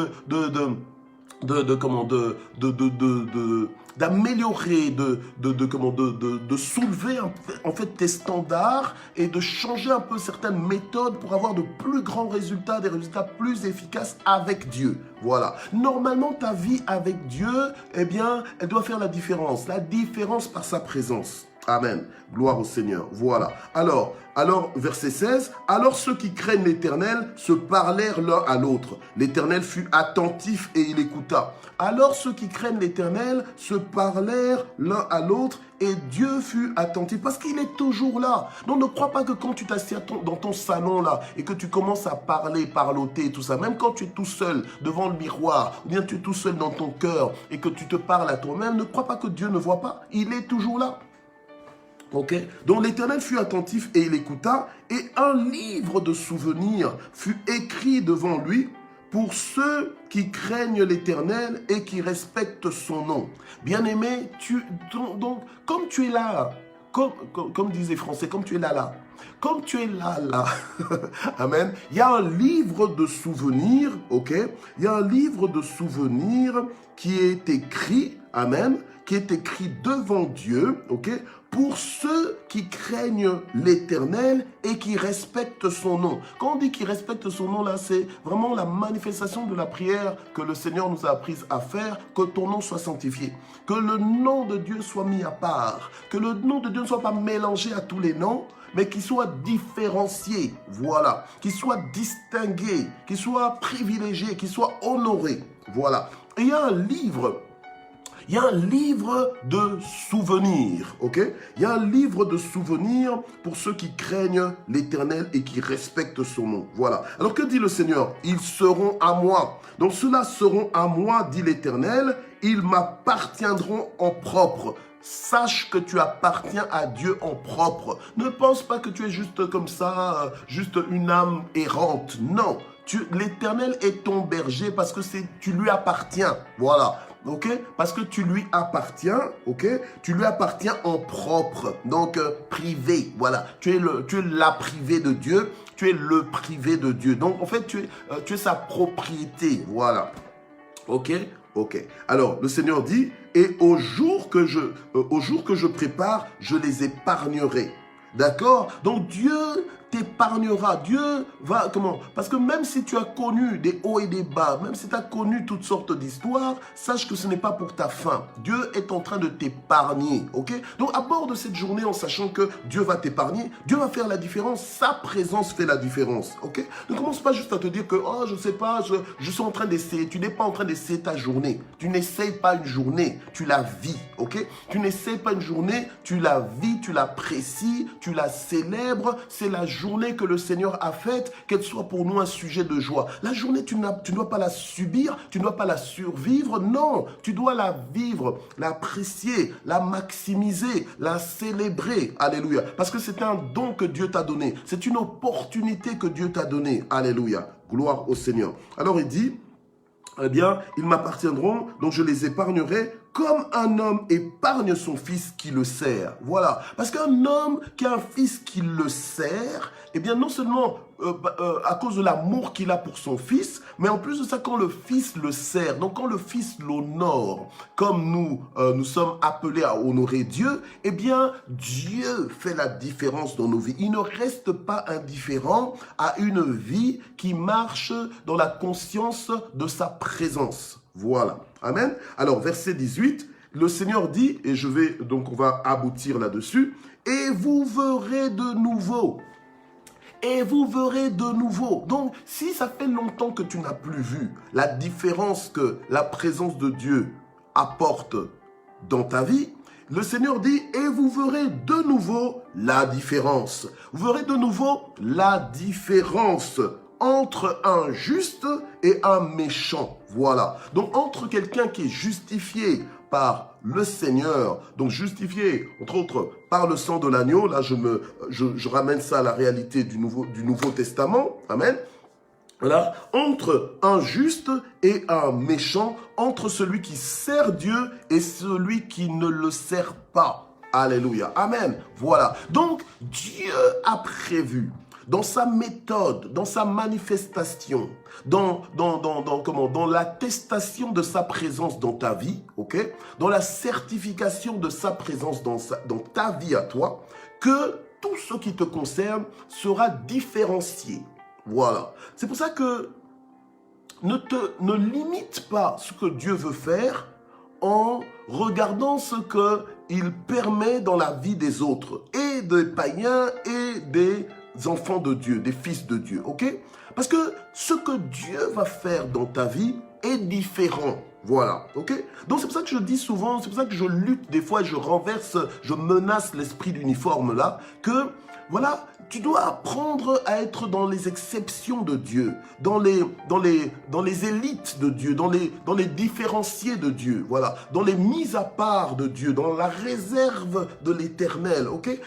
d'améliorer, de soulever en fait tes standards et de changer un peu certaines méthodes pour avoir de plus grands résultats, des résultats plus efficaces avec Dieu. Voilà. Normalement, ta vie avec Dieu, eh bien, elle doit faire la différence par sa présence. Amen. Gloire au Seigneur. Voilà. Alors, verset 16, « Alors ceux qui craignent l'Éternel se parlèrent l'un à l'autre. L'Éternel fut attentif et il écouta. Alors ceux qui craignent l'Éternel se parlèrent l'un à l'autre et Dieu fut attentif. » Parce qu'il est toujours là. Donc ne crois pas que quand tu t'assieds dans ton salon là et que tu commences à parler, parloter, tout ça, même quand tu es tout seul devant le miroir, ou bien tu es tout seul dans ton cœur et que tu te parles à toi-même, ne crois pas que Dieu ne voit pas. Il est toujours là. Ok, donc l'Éternel fut attentif et il écouta, et un livre de souvenirs fut écrit devant lui pour ceux qui craignent l'Éternel et qui respectent son nom. Bien-aimé, donc, comme tu es là, comme disent les Français, comme tu es là, comme tu es là, amen, il y a un livre de souvenirs, ok, il y a un livre de souvenirs qui est écrit, amen, qui est écrit devant Dieu, ok, pour ceux qui craignent l'Éternel et qui respectent son nom. Quand on dit qu'ils respectent son nom, là, c'est vraiment la manifestation de la prière que le Seigneur nous a apprise à faire, que ton nom soit sanctifié, que le nom de Dieu soit mis à part, que le nom de Dieu ne soit pas mélangé à tous les noms, mais qu'il soit différencié, voilà, qu'il soit distingué, qu'il soit privilégié, qu'il soit honoré, voilà. Et il y a un livre de souvenirs, ok? Il y a un livre de souvenirs pour ceux qui craignent l'Éternel et qui respectent son nom. Voilà. Alors que dit le Seigneur? Ils seront à moi. Donc ceux-là seront à moi, dit l'Éternel. Ils m'appartiendront en propre. Sache que tu appartiens à Dieu en propre. Ne pense pas que tu es juste comme ça, juste une âme errante. Non. L'Éternel est ton berger parce que tu lui appartiens. Voilà. Ok, parce que tu lui appartiens, ok, tu lui appartiens en propre, donc privé, voilà, tu es la privée de Dieu, tu es le privé de Dieu, donc en fait tu es sa propriété, voilà, ok. Alors le Seigneur dit, et au jour que je prépare, je les épargnerai. D'accord? Donc Dieu t'épargnera. Dieu va, comment? Parce que même si tu as connu des hauts et des bas, même si tu as connu toutes sortes d'histoires, sache que ce n'est pas pour ta fin. Dieu est en train de t'épargner, ok? Donc à bord de cette journée, en sachant que Dieu va t'épargner, Dieu va faire la différence, sa présence fait la différence, ok? Ne commence pas juste à te dire que, oh, je sais pas, je suis en train d'essayer. Tu n'es pas en train d'essayer ta journée. Tu n'essayes pas une journée, tu la vis, ok? Tu n'essayes pas une journée, tu la vis, tu l'apprécies, tu la célèbres. C'est la journée que le Seigneur a faite, qu'elle soit pour nous un sujet de joie. La journée, tu ne dois pas la subir, tu ne dois pas la survivre. Non, tu dois la vivre, l'apprécier, la maximiser, la célébrer. Alléluia. Parce que c'est un don que Dieu t'a donné. C'est une opportunité que Dieu t'a donnée. Alléluia. Gloire au Seigneur. Alors il dit, eh bien, ils m'appartiendront, donc je les épargnerai comme un homme épargne son fils qui le sert. Voilà. Parce qu'un homme qui a un fils qui le sert, eh bien, non seulement à cause de l'amour qu'il a pour son fils, mais en plus de ça, quand le fils le sert, donc quand le fils l'honore, comme nous sommes appelés à honorer Dieu, eh bien, Dieu fait la différence dans nos vies. Il ne reste pas indifférent à une vie qui marche dans la conscience de sa présence. Voilà. Amen. Alors, verset 18, le Seigneur dit, et on va aboutir là-dessus, et vous verrez de nouveau. Et vous verrez de nouveau. Donc, si ça fait longtemps que tu n'as plus vu la différence que la présence de Dieu apporte dans ta vie, le Seigneur dit, et vous verrez de nouveau la différence. Vous verrez de nouveau la différence. entre un juste et un méchant. Voilà. Donc, entre quelqu'un qui est justifié par le Seigneur, donc justifié, entre autres, par le sang de l'agneau, là, je ramène ça à la réalité du Nouveau Testament. Amen. Voilà, entre un juste et un méchant, entre celui qui sert Dieu et celui qui ne le sert pas. Alléluia. Amen. Voilà. Donc, Dieu a prévu dans sa méthode, dans sa manifestation, dans l'attestation de sa présence dans ta vie, ok, dans la certification de sa présence dans ta vie à toi, que tout ce qui te concerne sera différencié. Voilà. C'est pour ça que ne limite pas ce que Dieu veut faire en regardant ce qu'il permet dans la vie des autres, et des païens et des enfants de Dieu, des fils de Dieu, ok? Parce que ce que Dieu va faire dans ta vie est différent. Voilà, ok? Donc c'est pour ça que je dis souvent, c'est pour ça que je lutte des fois, je renverse, je menace l'esprit d'uniforme là, que voilà, tu dois apprendre à être dans les exceptions de Dieu, dans les élites de Dieu, dans les différenciés de Dieu, voilà, dans les mises à part de Dieu, dans la réserve de l'Éternel, ok?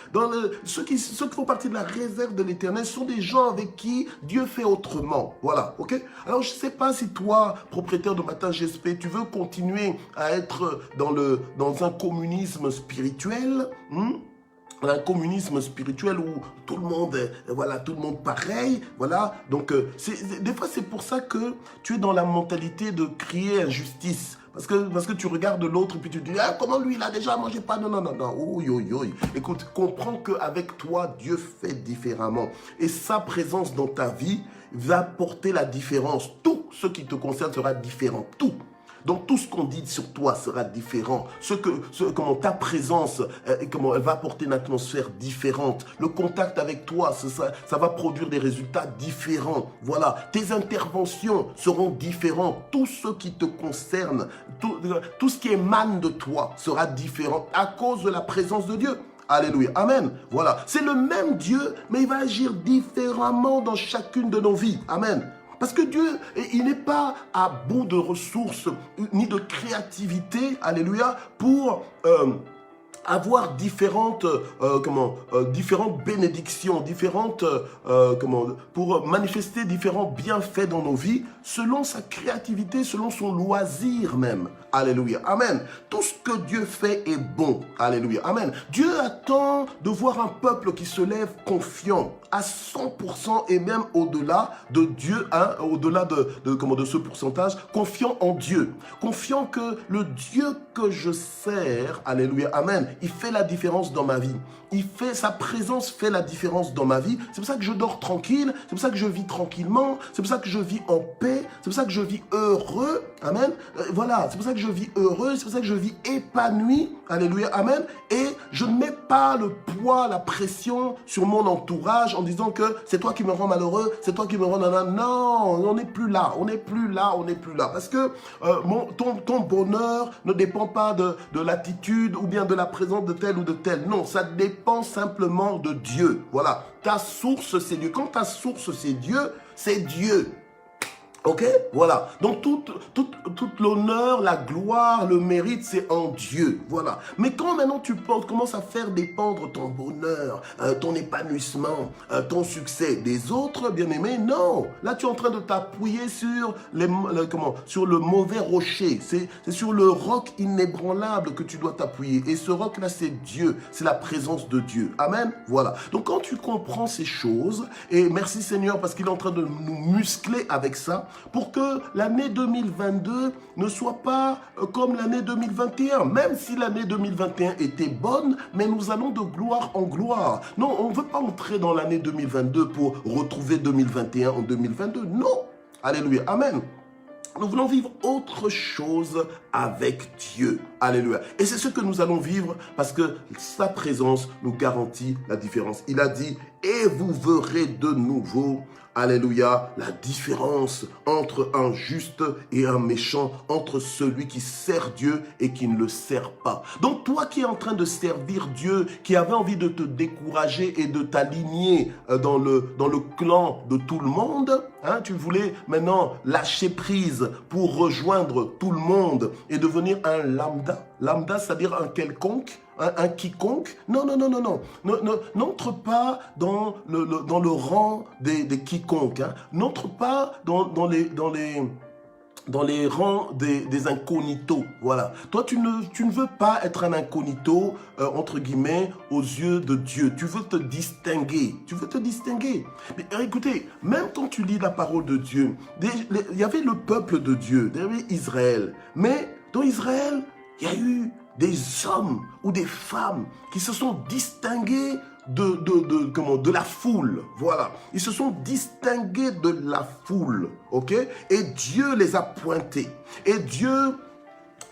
Ceux qui font partie de la réserve de l'Éternel sont des gens avec qui Dieu fait autrement, voilà, ok? Alors je ne sais pas si toi, propriétaire de Matin GSP, tu veux continuer à être dans un communisme spirituel, un communisme spirituel où tout le monde, voilà, tout le monde pareil, voilà. Donc, des fois, c'est pour ça que tu es dans la mentalité de crier injustice. Parce que tu regardes l'autre et puis tu te dis, ah, comment lui, il a déjà mangé pas, non. Oui. Écoute, comprends qu'avec toi, Dieu fait différemment. Et sa présence dans ta vie va porter la différence. Tout ce qui te concerne sera différent. Tout. Donc tout ce qu'on dit sur toi sera différent. Comment ta présence, comment elle va apporter une atmosphère différente. Le contact avec toi, ça va produire des résultats différents. Voilà, tes interventions seront différentes. Tout ce qui te concerne, tout ce qui émane de toi sera différent à cause de la présence de Dieu. Alléluia, amen. Voilà, c'est le même Dieu, mais il va agir différemment dans chacune de nos vies. Amen. Parce que Dieu, il n'est pas à bout de ressources ni de créativité, alléluia, pour avoir différentes bénédictions, pour manifester différents bienfaits dans nos vies, selon sa créativité, selon son loisir même. Alléluia, amen. Tout ce que Dieu fait est bon. Alléluia, amen. Dieu attend de voir un peuple qui se lève confiant à 100% et même au-delà de Dieu, hein, au-delà de ce pourcentage, confiant en Dieu. Confiant que le Dieu que je sers, alléluia, amen, il fait la différence dans ma vie. Sa présence fait la différence dans ma vie. C'est pour ça que je dors tranquille, c'est pour ça que je vis tranquillement, c'est pour ça que je vis en paix, c'est pour ça que je vis heureux, amen. Voilà, c'est pour ça que je vis heureux, c'est pour ça que je vis épanoui, alléluia, amen. Et je ne mets pas le poids, la pression sur mon entourage en disant que c'est toi qui me rends malheureux, c'est toi qui me rends... Non, on n'est plus là, on n'est plus là. Parce que ton bonheur ne dépend pas de l'attitude ou bien de la présence de tel ou de tel. Non, ça dépend simplement de Dieu. Voilà, ta source, c'est Dieu. Quand ta source, c'est Dieu, c'est Dieu. Ok, voilà. Donc toute l'honneur, la gloire, le mérite, c'est en Dieu. Voilà. Mais quand maintenant tu commences à faire dépendre ton bonheur, ton épanouissement, ton succès des autres, bien aimés, non. Là, tu es en train de t'appuyer sur sur le mauvais rocher. C'est sur le roc inébranlable que tu dois t'appuyer. Et ce roc-là, c'est Dieu. C'est la présence de Dieu. Amen. Voilà. Donc quand tu comprends ces choses, et merci Seigneur parce qu'il est en train de nous muscler avec ça, pour que l'année 2022 ne soit pas comme l'année 2021, même si l'année 2021 était bonne, mais nous allons de gloire en gloire. Non, on ne veut pas entrer dans l'année 2022 pour retrouver 2021 en 2022, non. Alléluia, amen. Nous voulons vivre autre chose avec Dieu. Alléluia. Et c'est ce que nous allons vivre parce que sa présence nous garantit la différence. Il a dit, et vous verrez de nouveau Alléluia, la différence entre un juste et un méchant, entre celui qui sert Dieu et qui ne le sert pas. Donc toi qui es en train de servir Dieu, qui avait envie de te décourager et de t'aligner dans le clan de tout le monde, hein, tu voulais maintenant lâcher prise pour rejoindre tout le monde et devenir un lambda. Lambda, c'est-à-dire un quelconque, un quiconque. Non, non, non, non, non. N'entre pas dans le rang des quiconques. Hein. N'entre pas dans les rangs des incognitos. Voilà. Toi, tu ne veux pas être un incognito, entre guillemets, aux yeux de Dieu. Tu veux te distinguer. Tu veux te distinguer. Mais écoutez, même quand tu lis la parole de Dieu, il y avait le peuple de Dieu, il y avait Israël. Mais dans Israël, il y a eu des hommes ou des femmes qui se sont distingués de la foule. Voilà. Ils se sont distingués de la foule. Ok? Et Dieu les a pointés. Et Dieu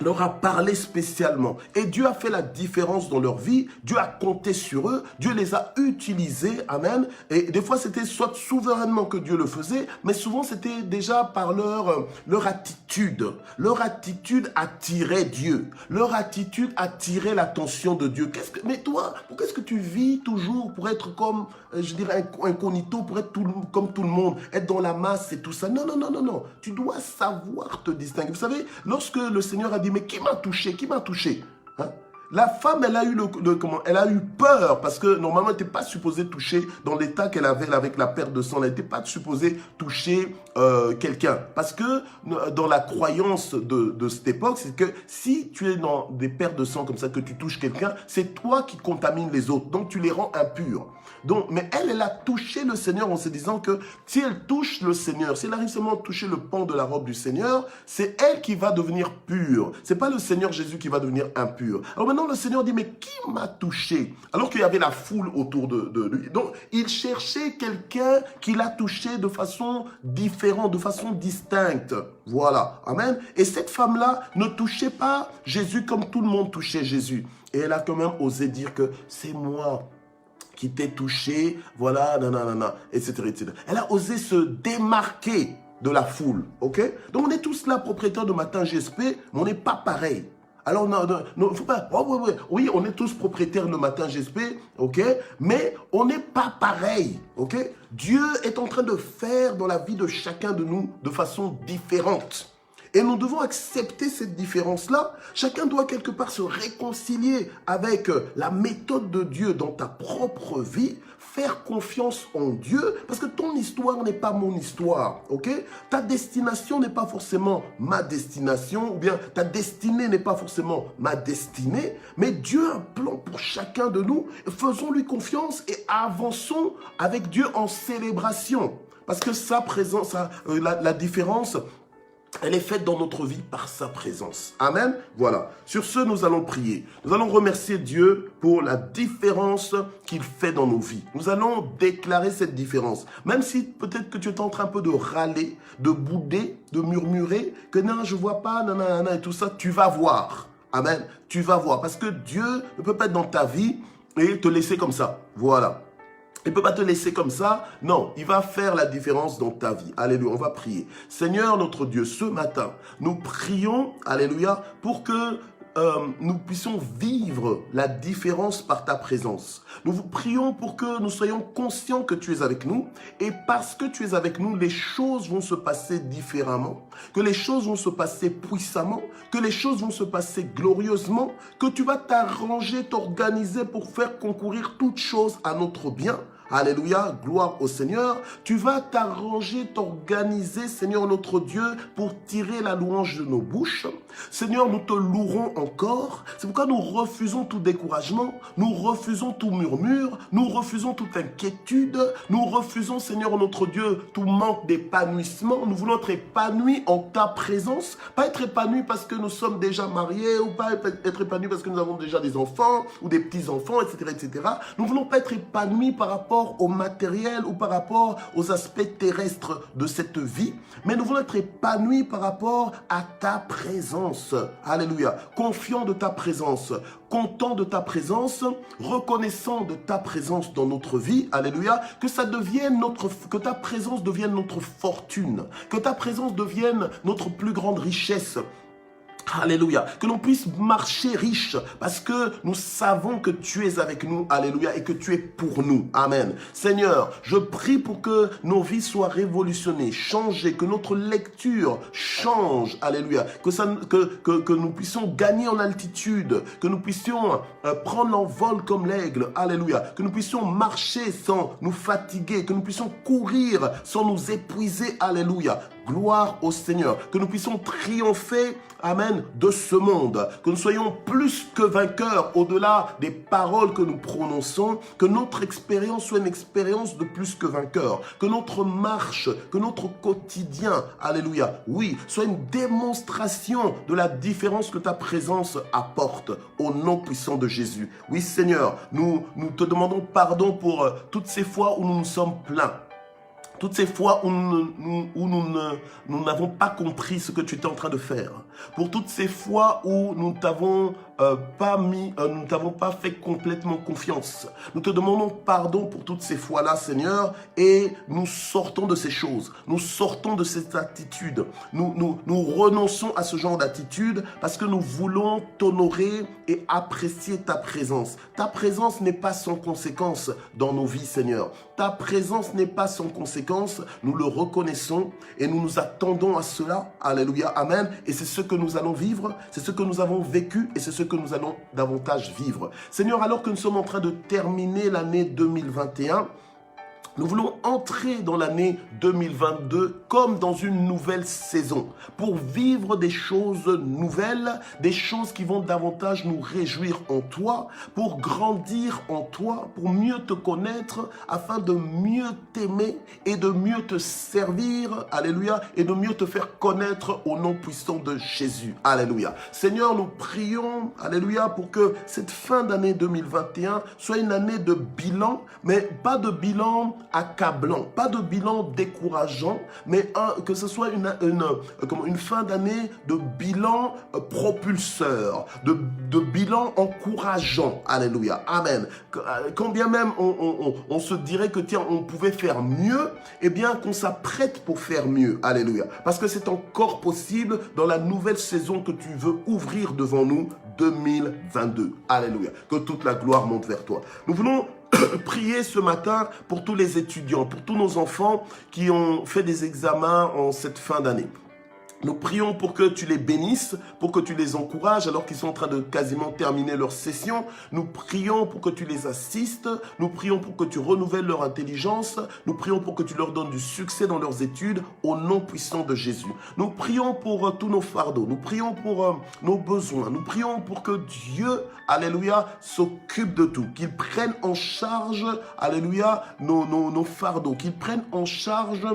leur a parlé spécialement. Et Dieu a fait la différence dans leur vie. Dieu a compté sur eux. Dieu les a utilisés. Amen. Et des fois, c'était soit souverainement que Dieu le faisait, mais souvent, c'était déjà par leur attitude. Leur attitude attirait Dieu. Leur attitude attirait l'attention de Dieu. Mais toi, pourquoi est-ce que tu vis toujours pour être comme, je dirais, incognito, pour être comme tout le monde, être dans la masse et tout ça? Non, non, non, non, non. Tu dois savoir te distinguer. Vous savez, lorsque le Seigneur a dit, mais qui m'a touché? Qui m'a touché? Hein? La femme, elle a eu elle a eu peur parce que normalement, elle n'était pas supposée toucher dans l'état qu'elle avait avec la perte de sang. Elle n'était pas supposée toucher quelqu'un. Parce que dans la croyance de cette époque, c'est que si tu es dans des pertes de sang comme ça, que tu touches quelqu'un, c'est toi qui contamines les autres. Donc, tu les rends impurs. Donc, mais elle a touché le Seigneur en se disant que si elle touche le Seigneur, si elle arrive seulement à toucher le pan de la robe du Seigneur, c'est elle qui va devenir pure. C'est pas le Seigneur Jésus qui va devenir impur. Alors maintenant, le Seigneur dit, mais qui m'a touché? Alors qu'il y avait la foule autour de lui. Donc, il cherchait quelqu'un qui l'a touché de façon différente, de façon distincte. Voilà. Amen. Et cette femme-là ne touchait pas Jésus comme tout le monde touchait Jésus. Et elle a quand même osé dire que c'est moi qui t'ai touché, voilà, nanana, etc., etc. Elle a osé se démarquer de la foule, ok? Donc on est tous là, propriétaires de Matin GSP, mais on n'est pas pareil. Alors, non, faut pas, oui, on est tous propriétaires de Matin GSP, ok? Mais on n'est pas pareil, ok? Dieu est en train de faire dans la vie de chacun de nous de façon différente. Et nous devons accepter cette différence-là. Chacun doit quelque part se réconcilier avec la méthode de Dieu dans ta propre vie, faire confiance en Dieu, parce que ton histoire n'est pas mon histoire, ok? Ta destination n'est pas forcément ma destination, ou bien ta destinée n'est pas forcément ma destinée, mais Dieu a un plan pour chacun de nous. Faisons-lui confiance et avançons avec Dieu en célébration. Parce que sa présence, la différence, elle est faite dans notre vie par sa présence. Amen. Voilà. Sur ce, nous allons prier. Nous allons remercier Dieu pour la différence qu'il fait dans nos vies. Nous allons déclarer cette différence. Même si peut-être que tu es en train un peu de râler, de bouder, de murmurer, que non, je ne vois pas, nanana et tout ça, tu vas voir. Amen. Tu vas voir. Parce que Dieu ne peut pas être dans ta vie et te laisser comme ça. Voilà. Il ne peut pas te laisser comme ça. Non, il va faire la différence dans ta vie. Alléluia, on va prier. Seigneur notre Dieu, ce matin, nous prions, alléluia, pour que nous puissions vivre la différence par ta présence. Nous vous prions pour que nous soyons conscients que tu es avec nous. Et parce que tu es avec nous, les choses vont se passer différemment. Que les choses vont se passer puissamment. Que les choses vont se passer glorieusement. Que tu vas t'arranger, t'organiser pour faire concourir toutes choses à notre bien. Alléluia, gloire au Seigneur. Tu vas t'arranger, t'organiser, Seigneur notre Dieu, pour tirer la louange de nos bouches. Seigneur, nous te louerons encore. C'est pourquoi nous refusons tout découragement, nous refusons tout murmure, nous refusons toute inquiétude, nous refusons, Seigneur notre Dieu, tout manque d'épanouissement. Nous voulons être épanouis en ta présence, pas être épanouis parce que nous sommes déjà mariés, ou pas être épanouis parce que nous avons déjà des enfants, ou des petits-enfants, etc., etc. Nous ne voulons pas être épanouis par rapport rapport au matériel ou par rapport aux aspects terrestres de cette vie, mais nous voulons être épanouis par rapport à ta présence. Alléluia. Confiants de ta présence, content de ta présence, reconnaissant de ta présence dans notre vie, alléluia, que ta présence devienne notre fortune, que ta présence devienne notre plus grande richesse. Alléluia, que l'on puisse marcher riche parce que nous savons que tu es avec nous, alléluia, et que tu es pour nous, amen. Seigneur, je prie pour que nos vies soient révolutionnées, changées, que notre lecture change, alléluia, que nous puissions gagner en altitude, que nous puissions prendre l'envol comme l'aigle, alléluia, que nous puissions marcher sans nous fatiguer, que nous puissions courir sans nous épuiser, alléluia. Gloire au Seigneur, que nous puissions triompher, amen, de ce monde, que nous soyons plus que vainqueurs au-delà des paroles que nous prononçons, que notre expérience soit une expérience de plus que vainqueurs, que notre marche, que notre quotidien, alléluia, oui, soit une démonstration de la différence que ta présence apporte au nom puissant de Jésus. Oui Seigneur, nous te demandons pardon pour toutes ces fois où nous nous sommes plaints. Toutes ces fois où nous n'avons pas compris ce que tu étais en train de faire. Pour toutes ces fois où nous ne t'avons pas fait complètement confiance. Nous te demandons pardon pour toutes ces fois-là, Seigneur, et nous sortons de ces choses. Nous sortons de cette attitude. Nous renonçons à ce genre d'attitude parce que nous voulons t'honorer et apprécier ta présence. Ta présence n'est pas sans conséquence dans nos vies, Seigneur. Ta présence n'est pas sans conséquence. Nous le reconnaissons et nous nous attendons à cela. Alléluia, amen. Et c'est ce que nous allons vivre, c'est ce que nous avons vécu et c'est ce que nous allons davantage vivre. Seigneur, alors que nous sommes en train de terminer l'année 2021, nous voulons entrer dans l'année 2022 comme dans une nouvelle saison pour vivre des choses nouvelles, des choses qui vont davantage nous réjouir en toi, pour grandir en toi, pour mieux te connaître, afin de mieux t'aimer et de mieux te servir, alléluia, et de mieux te faire connaître au nom puissant de Jésus, alléluia. Seigneur, nous prions, alléluia, pour que cette fin d'année 2021 soit une année de bilan, mais pas de bilan accablant, pas de bilan décourageant, mais que ce soit une fin d'année de bilan propulseur, de bilan encourageant. Alléluia. Amen. Quand bien même on se dirait que tiens, on pouvait faire mieux, eh bien qu'on s'apprête pour faire mieux. Alléluia. Parce que c'est encore possible dans la nouvelle saison que tu veux ouvrir devant nous, 2022. Alléluia. Que toute la gloire monte vers toi. Nous voulons prier ce matin pour tous les étudiants, pour tous nos enfants qui ont fait des examens en cette fin d'année. Nous prions pour que tu les bénisses, pour que tu les encourages alors qu'ils sont en train de quasiment terminer leur session. Nous prions pour que tu les assistes. Nous prions pour que tu renouvelles leur intelligence. Nous prions pour que tu leur donnes du succès dans leurs études au nom puissant de Jésus. Nous prions pour tous nos fardeaux. Nous prions pour nos besoins. Nous prions pour que Dieu, alléluia, s'occupe de tout. Qu'il prenne en charge, alléluia, nos fardeaux. Qu'il prenne en charge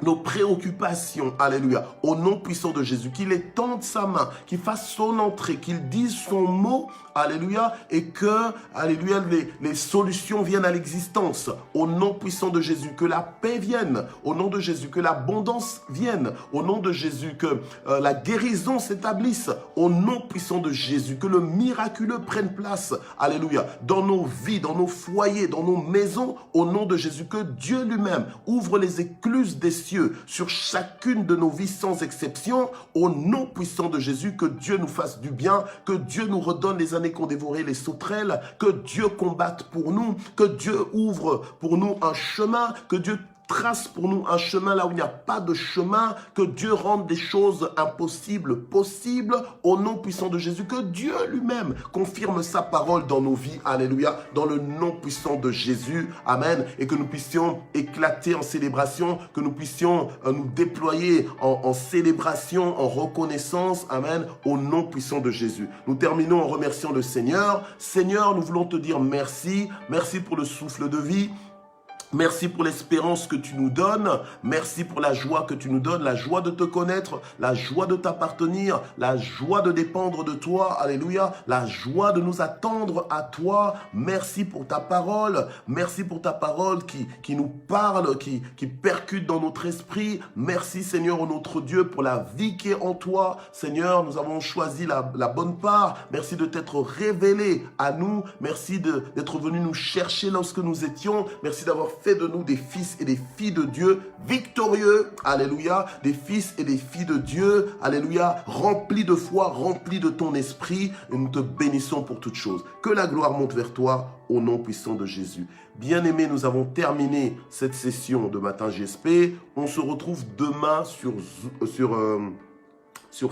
nos préoccupations, alléluia, au nom puissant de Jésus, qu'il étende sa main, qu'il fasse son entrée, qu'il dise son mot, alléluia, et que, alléluia, les solutions viennent à l'existence, au nom puissant de Jésus, que la paix vienne, au nom de Jésus, que l'abondance vienne, au nom de Jésus, que la guérison s'établisse, au nom puissant de Jésus, que le miraculeux prenne place, alléluia, dans nos vies, dans nos foyers, dans nos maisons, au nom de Jésus, que Dieu lui-même ouvre les écluses des cieux sur chacune de nos vies sans exception, au nom puissant de Jésus, que Dieu nous fasse du bien, que Dieu nous redonne les années qu'ont dévoré les sauterelles, que Dieu combatte pour nous, que Dieu ouvre pour nous un chemin, que Dieu trace pour nous un chemin là où il n'y a pas de chemin, que Dieu rende des choses impossibles possibles au nom puissant de Jésus, que Dieu lui-même confirme sa parole dans nos vies, alléluia, dans le nom puissant de Jésus, amen, et que nous puissions éclater en célébration, que nous puissions nous déployer en célébration, en reconnaissance, amen, au nom puissant de Jésus. Nous terminons en remerciant le Seigneur. Seigneur, nous voulons te dire merci, merci pour le souffle de vie. Merci pour l'espérance que tu nous donnes. Merci pour la joie que tu nous donnes, la joie de te connaître, la joie de t'appartenir, la joie de dépendre de toi. Alléluia. La joie de nous attendre à toi. Merci pour ta parole. Merci pour ta parole qui nous parle, qui percute dans notre esprit. Merci Seigneur, notre Dieu, pour la vie qui est en toi. Seigneur, nous avons choisi la bonne part. Merci de t'être révélé à nous. Merci d'être venu nous chercher lorsque nous étions. Merci d'avoir fait de nous des fils et des filles de Dieu victorieux, alléluia, des fils et des filles de Dieu, alléluia, remplis de foi, remplis de ton esprit, et nous te bénissons pour toutes choses. Que la gloire monte vers toi, au nom puissant de Jésus. Bien-aimés, nous avons terminé cette session de Matin GSP. On se retrouve demain sur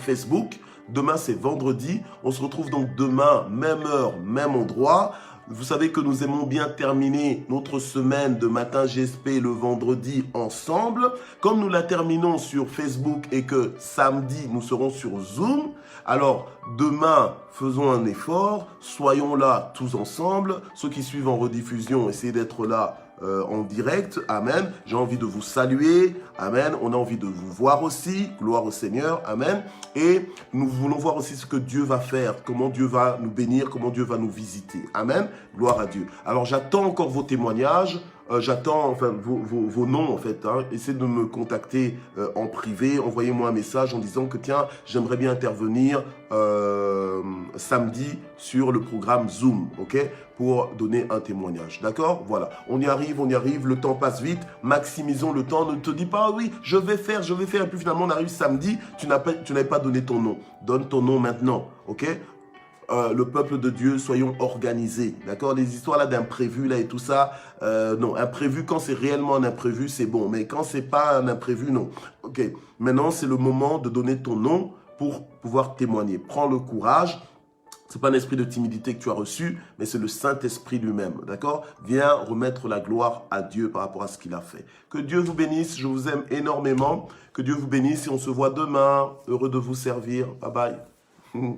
Facebook. Demain, c'est vendredi. On se retrouve donc demain, même heure, même endroit. Vous savez que nous aimons bien terminer notre semaine de Matin GSP le vendredi ensemble. Comme nous la terminons sur Facebook et que samedi, nous serons sur Zoom, alors demain, faisons un effort, soyons là tous ensemble. Ceux qui suivent en rediffusion, essayez d'être là en direct, amen. J'ai envie de vous saluer, amen. On a envie de vous voir aussi, gloire au Seigneur, amen. Et nous voulons voir aussi ce que Dieu va faire, comment Dieu va nous bénir, comment Dieu va nous visiter, amen. Gloire à Dieu. Alors j'attends encore vos témoignages. J'attends enfin vos noms en fait. Essayez de me contacter en privé. Envoyez-moi un message en disant que tiens, j'aimerais bien intervenir samedi sur le programme Zoom, ok, pour donner un témoignage. D'accord? Voilà. On y arrive. Le temps passe vite. Maximisons le temps. Ne te dis pas oui, je vais faire. Et puis finalement on arrive samedi. Tu n'avais pas donné ton nom. Donne ton nom maintenant, ok? Le peuple de Dieu, soyons organisés, d'accord? Les histoires là d'imprévu là et tout ça, non, imprévu quand c'est réellement un imprévu, c'est bon, mais quand c'est pas un imprévu, non. Ok, maintenant c'est le moment de donner ton nom pour pouvoir témoigner. Prends le courage. C'est pas un esprit de timidité que tu as reçu, mais c'est le Saint-Esprit lui-même, d'accord? Viens remettre la gloire à Dieu par rapport à ce qu'il a fait. Que Dieu vous bénisse, je vous aime énormément. Que Dieu vous bénisse et on se voit demain. Heureux de vous servir. Bye bye.